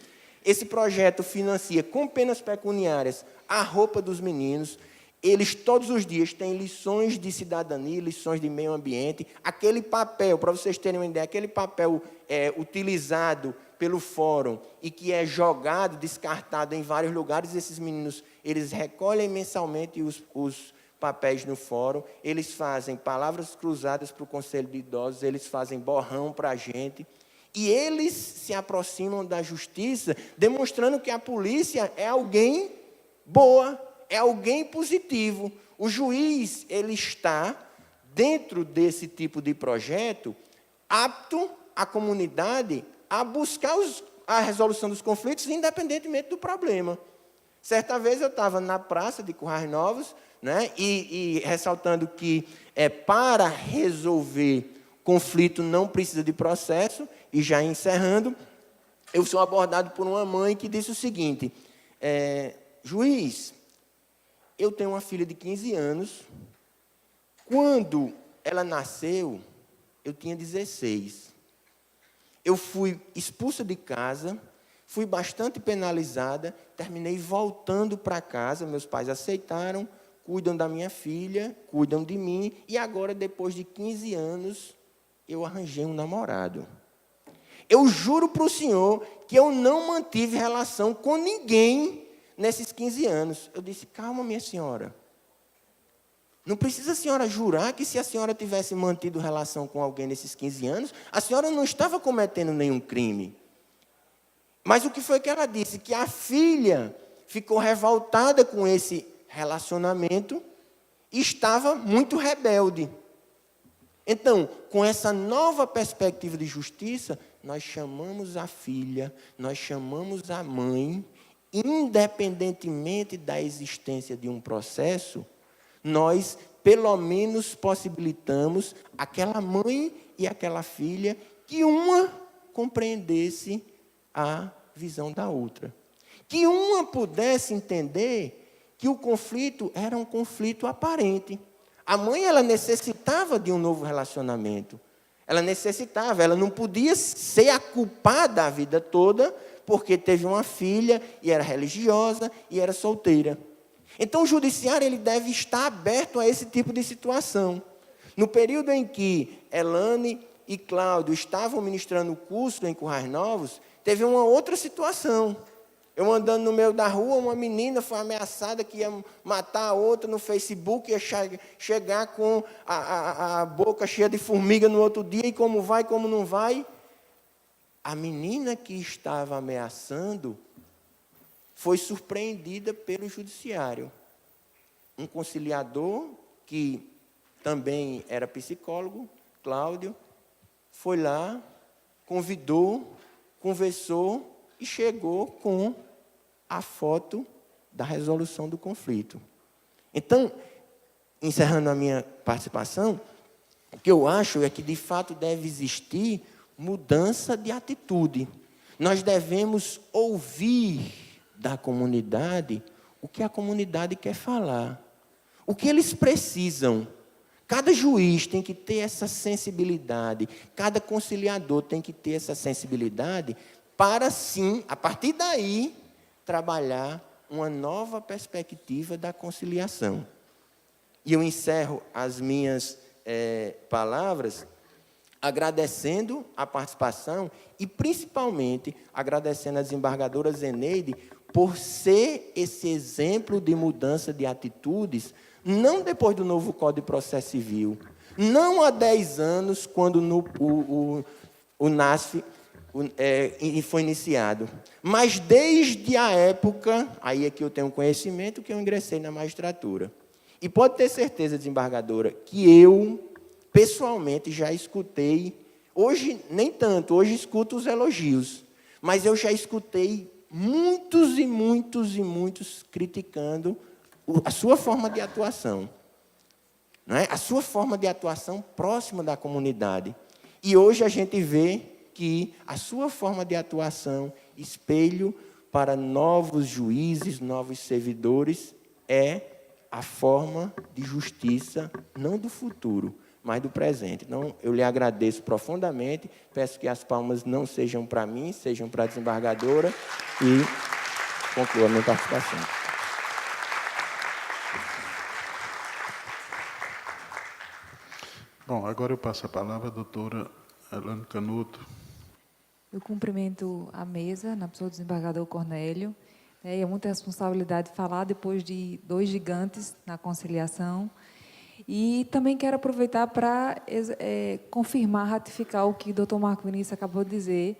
Esse projeto financia com penas pecuniárias a roupa dos meninos. Eles, todos os dias, têm lições de cidadania, lições de meio ambiente. Aquele papel, para vocês terem uma ideia, aquele papel utilizado pelo fórum e que é jogado, descartado em vários lugares, esses meninos, eles recolhem mensalmente os papéis no fórum, eles fazem palavras cruzadas para o Conselho de Idosos, eles fazem borrão para a gente, e eles se aproximam da justiça, demonstrando que a polícia é alguém boa, é alguém positivo. O juiz, ele está, dentro desse tipo de projeto, apto à comunidade a buscar a resolução dos conflitos, independentemente do problema. Certa vez eu estava na praça de Currais Novos, né, e ressaltando que para resolver conflito não precisa de processo, e já encerrando, eu sou abordado por uma mãe que disse o seguinte: juiz, eu tenho uma filha de 15 anos, quando ela nasceu, eu tinha 16. Eu fui expulsa de casa, fui bastante penalizada, terminei voltando para casa, meus pais aceitaram, cuidam da minha filha, cuidam de mim, e agora, depois de 15 anos, eu arranjei um namorado. Eu juro para o senhor que eu não mantive relação com ninguém nesses 15 anos. Eu disse: calma, minha senhora. Não precisa a senhora jurar que, se a senhora tivesse mantido relação com alguém nesses 15 anos, a senhora não estava cometendo nenhum crime. Mas o que foi que ela disse? Que a filha ficou revoltada com esse relacionamento e estava muito rebelde. Então, com essa nova perspectiva de justiça, nós chamamos a filha, nós chamamos a mãe, independentemente da existência de um processo, nós, pelo menos, possibilitamos aquela mãe e aquela filha que uma compreendesse a visão da outra. Que uma pudesse entender que o conflito era um conflito aparente. A mãe, ela necessitava de um novo relacionamento. Ela não podia ser a culpada a vida toda, porque teve uma filha e era religiosa e era solteira. Então, o judiciário, ele deve estar aberto a esse tipo de situação. No período em que Elane e Cláudio estavam ministrando o curso em Currais Novos, teve uma outra situação. Eu andando no meio da rua, uma menina foi ameaçada que ia matar a outra no Facebook, ia chegar com a boca cheia de formiga no outro dia, e como vai, como não vai. A menina que estava ameaçando foi surpreendida pelo judiciário. Um conciliador, que também era psicólogo, Cláudio, foi lá, convidou, conversou e chegou com a foto da resolução do conflito. Então, encerrando a minha participação, o que eu acho é que, de fato, deve existir mudança de atitude. Nós devemos ouvir da comunidade o que a comunidade quer falar, o que eles precisam. Cada juiz tem que ter essa sensibilidade, cada conciliador tem que ter essa sensibilidade para, sim, a partir daí, trabalhar uma nova perspectiva da conciliação. E eu encerro as minhas palavras agradecendo a participação e, principalmente, agradecendo a desembargadora Zeneide por ser esse exemplo de mudança de atitudes, não depois do novo Código de Processo Civil, não há 10 anos, quando o NASF foi iniciado, mas desde a época, aí é que eu tenho conhecimento, que eu ingressei na magistratura. E pode ter certeza, desembargadora, que eu, pessoalmente, já escutei, hoje nem tanto, hoje escuto os elogios, mas eu já escutei muitos e muitos e muitos criticando a sua forma de atuação, não é? A sua forma de atuação próxima da comunidade. E hoje a gente vê que a sua forma de atuação, espelho para novos juízes, novos servidores, é a forma de justiça, não do futuro, mas do presente. Então, eu lhe agradeço profundamente, peço que as palmas não sejam para mim, sejam para a desembargadora e concluo a minha participação. Bom, agora eu passo a palavra à doutora Elane Canuto. Eu cumprimento a mesa, na pessoa do desembargador Cornélio. É muita responsabilidade falar depois de 2 gigantes na conciliação. E também quero aproveitar para confirmar, ratificar o que o doutor Marco Vinícius acabou de dizer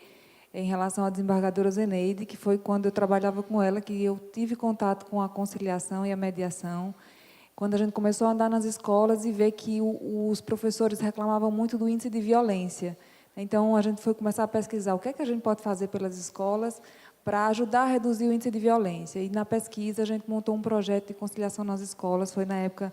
em relação à desembargadora Zeneide, que foi quando eu trabalhava com ela que eu tive contato com a conciliação e a mediação, quando a gente começou a andar nas escolas e ver que os professores reclamavam muito do índice de violência. Então, a gente foi começar a pesquisar o que é que a gente pode fazer pelas escolas para ajudar a reduzir o índice de violência. E, na pesquisa, a gente montou um projeto de conciliação nas escolas. Foi na época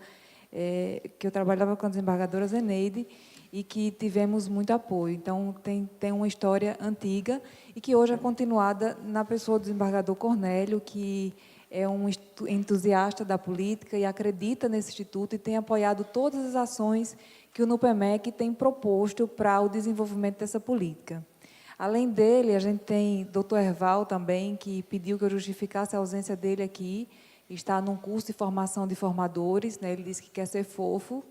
que eu trabalhava com a desembargadora Zeneide e que tivemos muito apoio. Então, tem uma história antiga e que hoje é continuada na pessoa do desembargador Cornélio, que é um entusiasta da política e acredita nesse instituto e tem apoiado todas as ações que o NUPEMEC tem proposto para o desenvolvimento dessa política. Além dele, a gente tem o doutor Erval também, que pediu que eu justificasse a ausência dele aqui, está num curso de formação de formadores, né? Ele disse que quer ser fofo,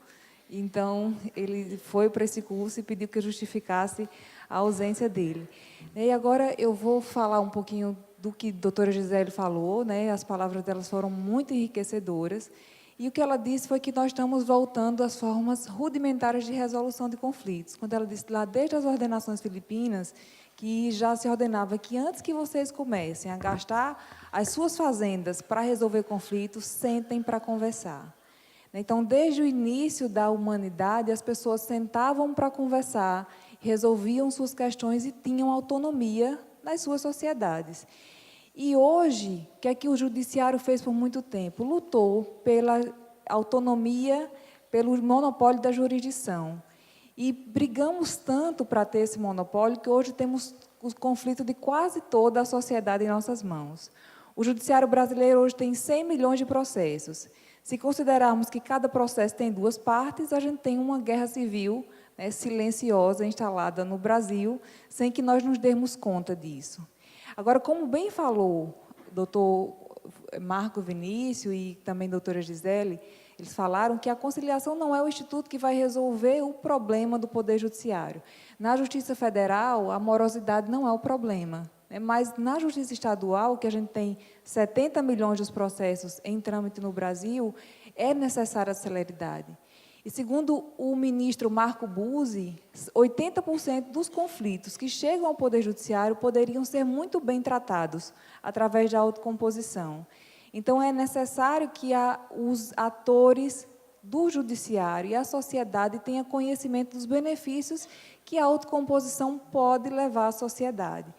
então ele foi para esse curso e pediu que eu justificasse a ausência dele. E agora eu vou falar um pouquinho do que a doutora Gisele falou, né? As palavras delas foram muito enriquecedoras, e o que ela disse foi que nós estamos voltando às formas rudimentares de resolução de conflitos. Quando ela disse lá, desde as ordenações filipinas, que já se ordenava que antes que vocês comecem a gastar as suas fazendas para resolver conflitos, sentem para conversar. Então, desde o início da humanidade, as pessoas sentavam para conversar, resolviam suas questões e tinham autonomia nas suas sociedades. E hoje, o que é que o judiciário fez por muito tempo? Lutou pela autonomia, pelo monopólio da jurisdição. E brigamos tanto para ter esse monopólio que hoje temos o conflito de quase toda a sociedade em nossas mãos. O judiciário brasileiro hoje tem 100 milhões de processos. Se considerarmos que cada processo tem 2 partes, a gente tem uma guerra civil, né, silenciosa instalada no Brasil, sem que nós nos demos conta disso. Agora, como bem falou o doutor Marco Vinícius e também a doutora Gisele, eles falaram que a conciliação não é o instituto que vai resolver o problema do Poder Judiciário. Na Justiça Federal, a morosidade não é o problema, né? Mas na Justiça Estadual, que a gente tem 70 milhões de processos em trâmite no Brasil, é necessária a celeridade. E, segundo o ministro Marco Buzzi, 80% dos conflitos que chegam ao Poder Judiciário poderiam ser muito bem tratados através da autocomposição. Então, é necessário que os atores do judiciário e a sociedade tenham conhecimento dos benefícios que a autocomposição pode levar à sociedade.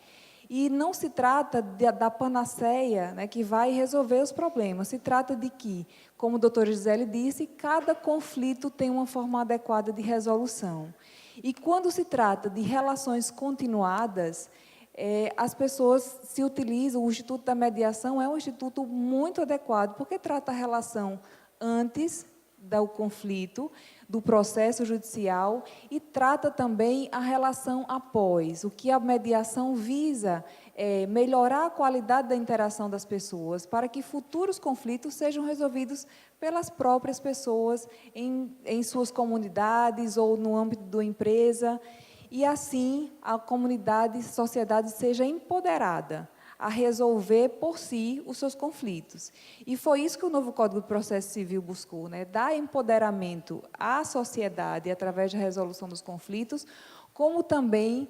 E não se trata da panaceia, né, que vai resolver os problemas. Se trata de que, como a doutora Gisele disse, cada conflito tem uma forma adequada de resolução. E quando se trata de relações continuadas, as pessoas se utilizam, o Instituto da Mediação é um instituto muito adequado, porque trata a relação antes do conflito, do processo judicial, e trata também a relação após. O que a mediação visa é melhorar a qualidade da interação das pessoas, para que futuros conflitos sejam resolvidos pelas próprias pessoas em suas comunidades ou no âmbito da empresa, e assim a comunidade, a sociedade seja empoderada a resolver por si os seus conflitos. E foi isso que o novo Código de Processo Civil buscou, né? Dar empoderamento à sociedade através da resolução dos conflitos, como também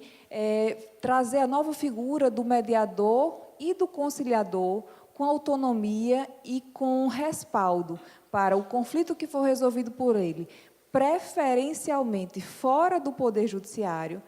trazer a nova figura do mediador e do conciliador com autonomia e com respaldo para o conflito que for resolvido por ele, preferencialmente fora do Poder Judiciário,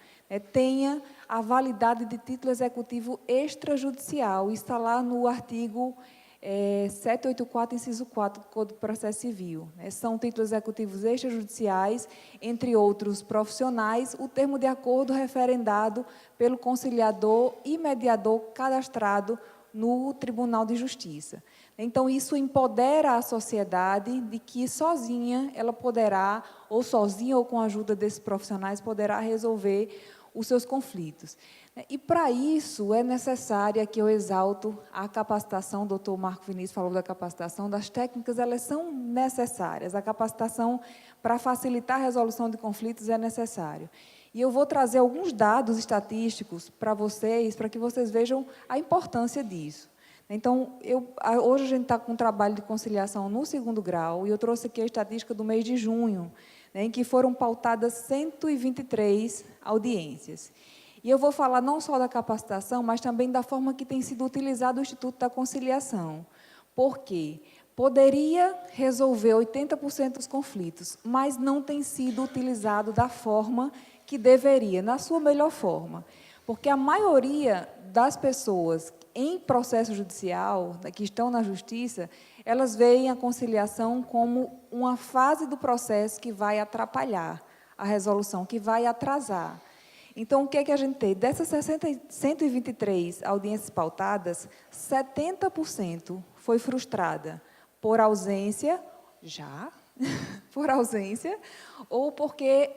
tenha a validade de título executivo extrajudicial. Está lá no artigo 784, inciso 4 do Código de Processo Civil. São títulos executivos extrajudiciais, entre outros profissionais, o termo de acordo referendado pelo conciliador e mediador cadastrado no Tribunal de Justiça. Então, isso empodera a sociedade de que sozinha ela poderá, ou sozinha ou com a ajuda desses profissionais, poderá resolver os seus conflitos. E, para isso, é necessária que eu exalto a capacitação, o doutor Marco Vinícius falou da capacitação, das técnicas, elas são necessárias. A capacitação para facilitar a resolução de conflitos é necessário. E eu vou trazer alguns dados estatísticos para que vocês vejam a importância disso. Então, hoje a gente está com um trabalho de conciliação no 2º grau, e eu trouxe aqui a estatística do mês de junho, né, em que foram pautadas 123 audiências. E eu vou falar não só da capacitação, mas também da forma que tem sido utilizado o Instituto da Conciliação. Por quê? Poderia resolver 80% dos conflitos, mas não tem sido utilizado da forma que deveria, na sua melhor forma. Porque a maioria das pessoas em processo judicial, que estão na justiça, elas veem a conciliação como uma fase do processo que vai atrapalhar a resolução, que vai atrasar. Então, o que é que a gente tem? Dessas 123 audiências pautadas, 70% foi frustrada por ausência, por ausência, ou porque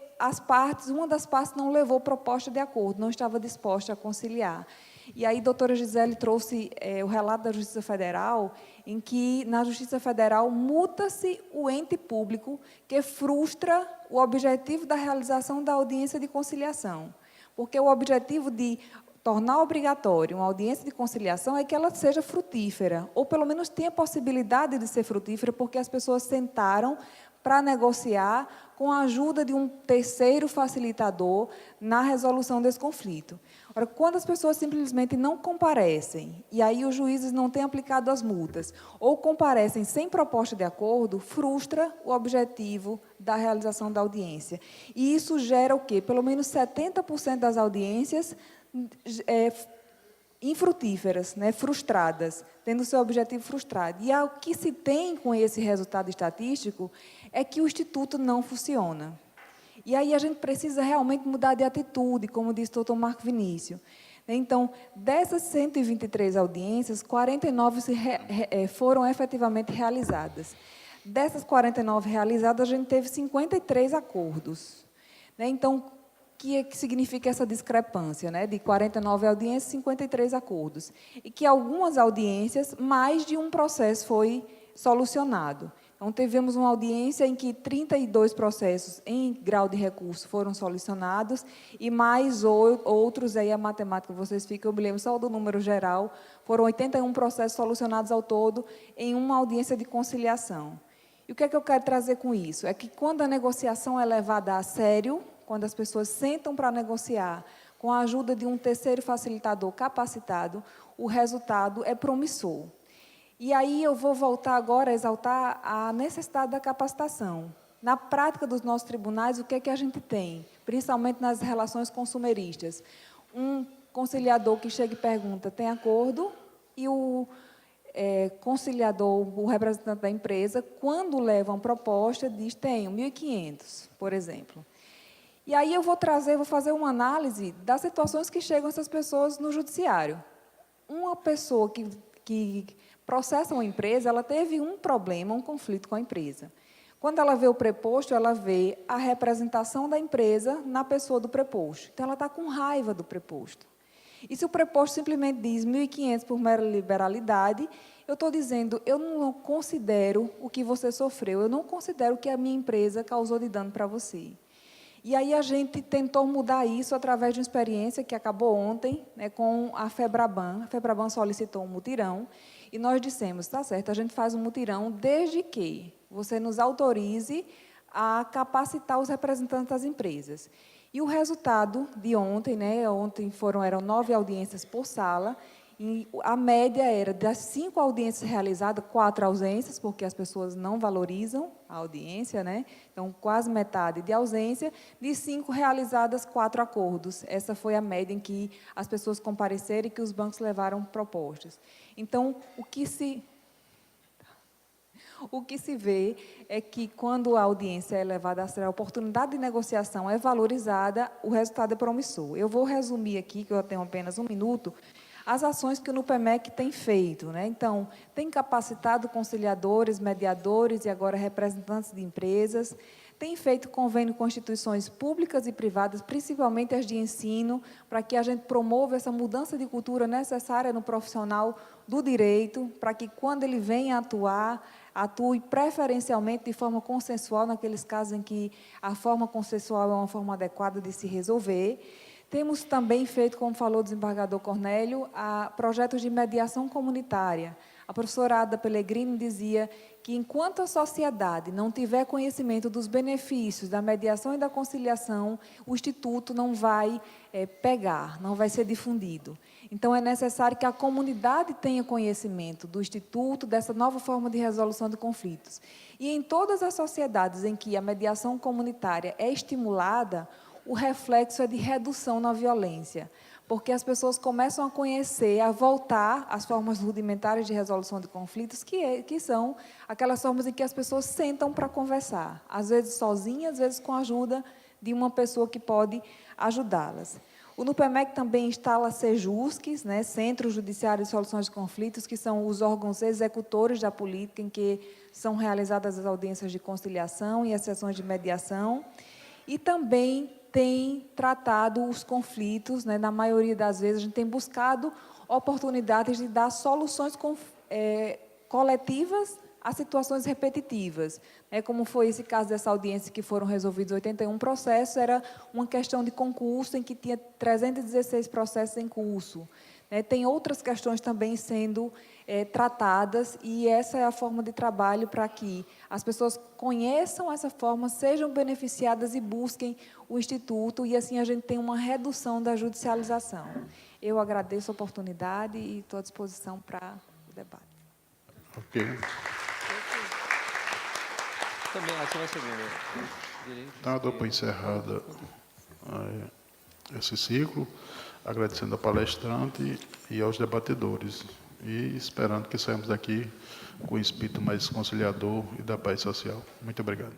uma das partes não levou proposta de acordo, não estava disposta a conciliar. E aí, a doutora Gisele trouxe o relato da Justiça Federal, em que, na Justiça Federal, multa-se o ente público que frustra o objetivo da realização da audiência de conciliação. Porque o objetivo de tornar obrigatório uma audiência de conciliação é que ela seja frutífera, ou pelo menos tenha possibilidade de ser frutífera, porque as pessoas sentaram para negociar com a ajuda de um terceiro facilitador na resolução desse conflito. Ora, quando as pessoas simplesmente não comparecem, e aí os juízes não têm aplicado as multas, ou comparecem sem proposta de acordo, frustra o objetivo da realização da audiência. E isso gera o quê? Pelo menos 70% das audiências infrutíferas, né, frustradas, tendo seu objetivo frustrado. E o que se tem com esse resultado estatístico é que o Instituto não funciona. E aí a gente precisa realmente mudar de atitude, como disse o doutor Marco Vinícius. Então, dessas 123 audiências, 49 foram efetivamente realizadas. Dessas 49 realizadas, a gente teve 53 acordos. Então, o que significa essa discrepância, né? De 49 audiências, 53 acordos. E que algumas audiências, mais de um processo foi solucionado. Então, tivemos uma audiência em que 32 processos em grau de recurso foram solucionados e mais outros, aí a matemática vocês ficam, eu me lembro só do número geral, foram 81 processos solucionados ao todo em uma audiência de conciliação. E o que é que eu quero trazer com isso? É que quando a negociação é levada a sério, quando as pessoas sentam para negociar com a ajuda de um terceiro facilitador capacitado, o resultado é promissor. E aí eu vou voltar agora a exaltar a necessidade da capacitação. Na prática dos nossos tribunais, o que é que a gente tem? Principalmente nas relações consumeristas. Um conciliador que chega e pergunta, tem acordo? E o conciliador, o representante da empresa, quando leva uma proposta, diz, tenho 1.500, por exemplo. E aí eu vou fazer uma análise das situações que chegam essas pessoas no judiciário. Uma pessoa que processa uma empresa, ela teve um problema, um conflito com a empresa. Quando ela vê o preposto, ela vê a representação da empresa na pessoa do preposto. Então, ela está com raiva do preposto. E se o preposto simplesmente diz 1.500 por mera liberalidade, eu estou dizendo, eu não considero o que você sofreu, eu não considero o que a minha empresa causou de dano para você. E aí a gente tentou mudar isso através de uma experiência que acabou ontem, né, com a FEBRABAN. A FEBRABAN solicitou um mutirão e nós dissemos, está certo, a gente faz um mutirão desde que você nos autorize a capacitar os representantes das empresas. E o resultado de ontem, né, ontem eram 9 audiências por sala, e a média era das 5 audiências realizadas, 4 ausências, porque as pessoas não valorizam a audiência, né? Então, quase metade de ausência, de 5 realizadas, 4 acordos. Essa foi a média em que as pessoas compareceram e que os bancos levaram propostas. Então, o que se vê é que, quando a audiência é levada a sério, a oportunidade de negociação é valorizada, o resultado é promissor. Eu vou resumir aqui, que eu tenho apenas um minuto, as ações que o NUPEMEC tem feito, né? Então, tem capacitado conciliadores, mediadores e agora representantes de empresas, tem feito convênio com instituições públicas e privadas, principalmente as de ensino, para que a gente promova essa mudança de cultura necessária no profissional do direito, para que, quando ele venha atuar, atue preferencialmente de forma consensual, naqueles casos em que a forma consensual é uma forma adequada de se resolver. Temos também feito, como falou o desembargador Cornélio, projetos de mediação comunitária. A professora Ada Pellegrini dizia que, enquanto a sociedade não tiver conhecimento dos benefícios da mediação e da conciliação, o Instituto não vai pegar, não vai ser difundido. Então, é necessário que a comunidade tenha conhecimento do Instituto, dessa nova forma de resolução de conflitos. E em todas as sociedades em que a mediação comunitária é estimulada, o reflexo é de redução na violência, porque as pessoas começam a conhecer, a voltar às formas rudimentares de resolução de conflitos, que são aquelas formas em que as pessoas sentam para conversar, às vezes sozinhas, às vezes com a ajuda de uma pessoa que pode ajudá-las. O NUPEMEC também instala CEJUSCs, né, Centros Judiciários de Soluções de Conflitos, que são os órgãos executores da política, em que são realizadas as audiências de conciliação e as sessões de mediação, e também tem tratado os conflitos, né, na maioria das vezes, a gente tem buscado oportunidades de dar soluções coletivas a situações repetitivas. Como foi esse caso dessa audiência, que foram resolvidos 81 processos, era uma questão de concurso em que tinha 316 processos em curso. Tem outras questões também sendo tratadas, e essa é a forma de trabalho para que as pessoas conheçam essa forma, sejam beneficiadas e busquem o Instituto, e assim a gente tem uma redução da judicialização. Eu agradeço a oportunidade e estou à disposição para o debate. Ok. Também, essa vai ser minha. Então, dou por encerrada esse ciclo, agradecendo a palestrante e aos debatedores, e esperando que saímos daqui com o espírito mais conciliador e da paz social. Muito obrigado.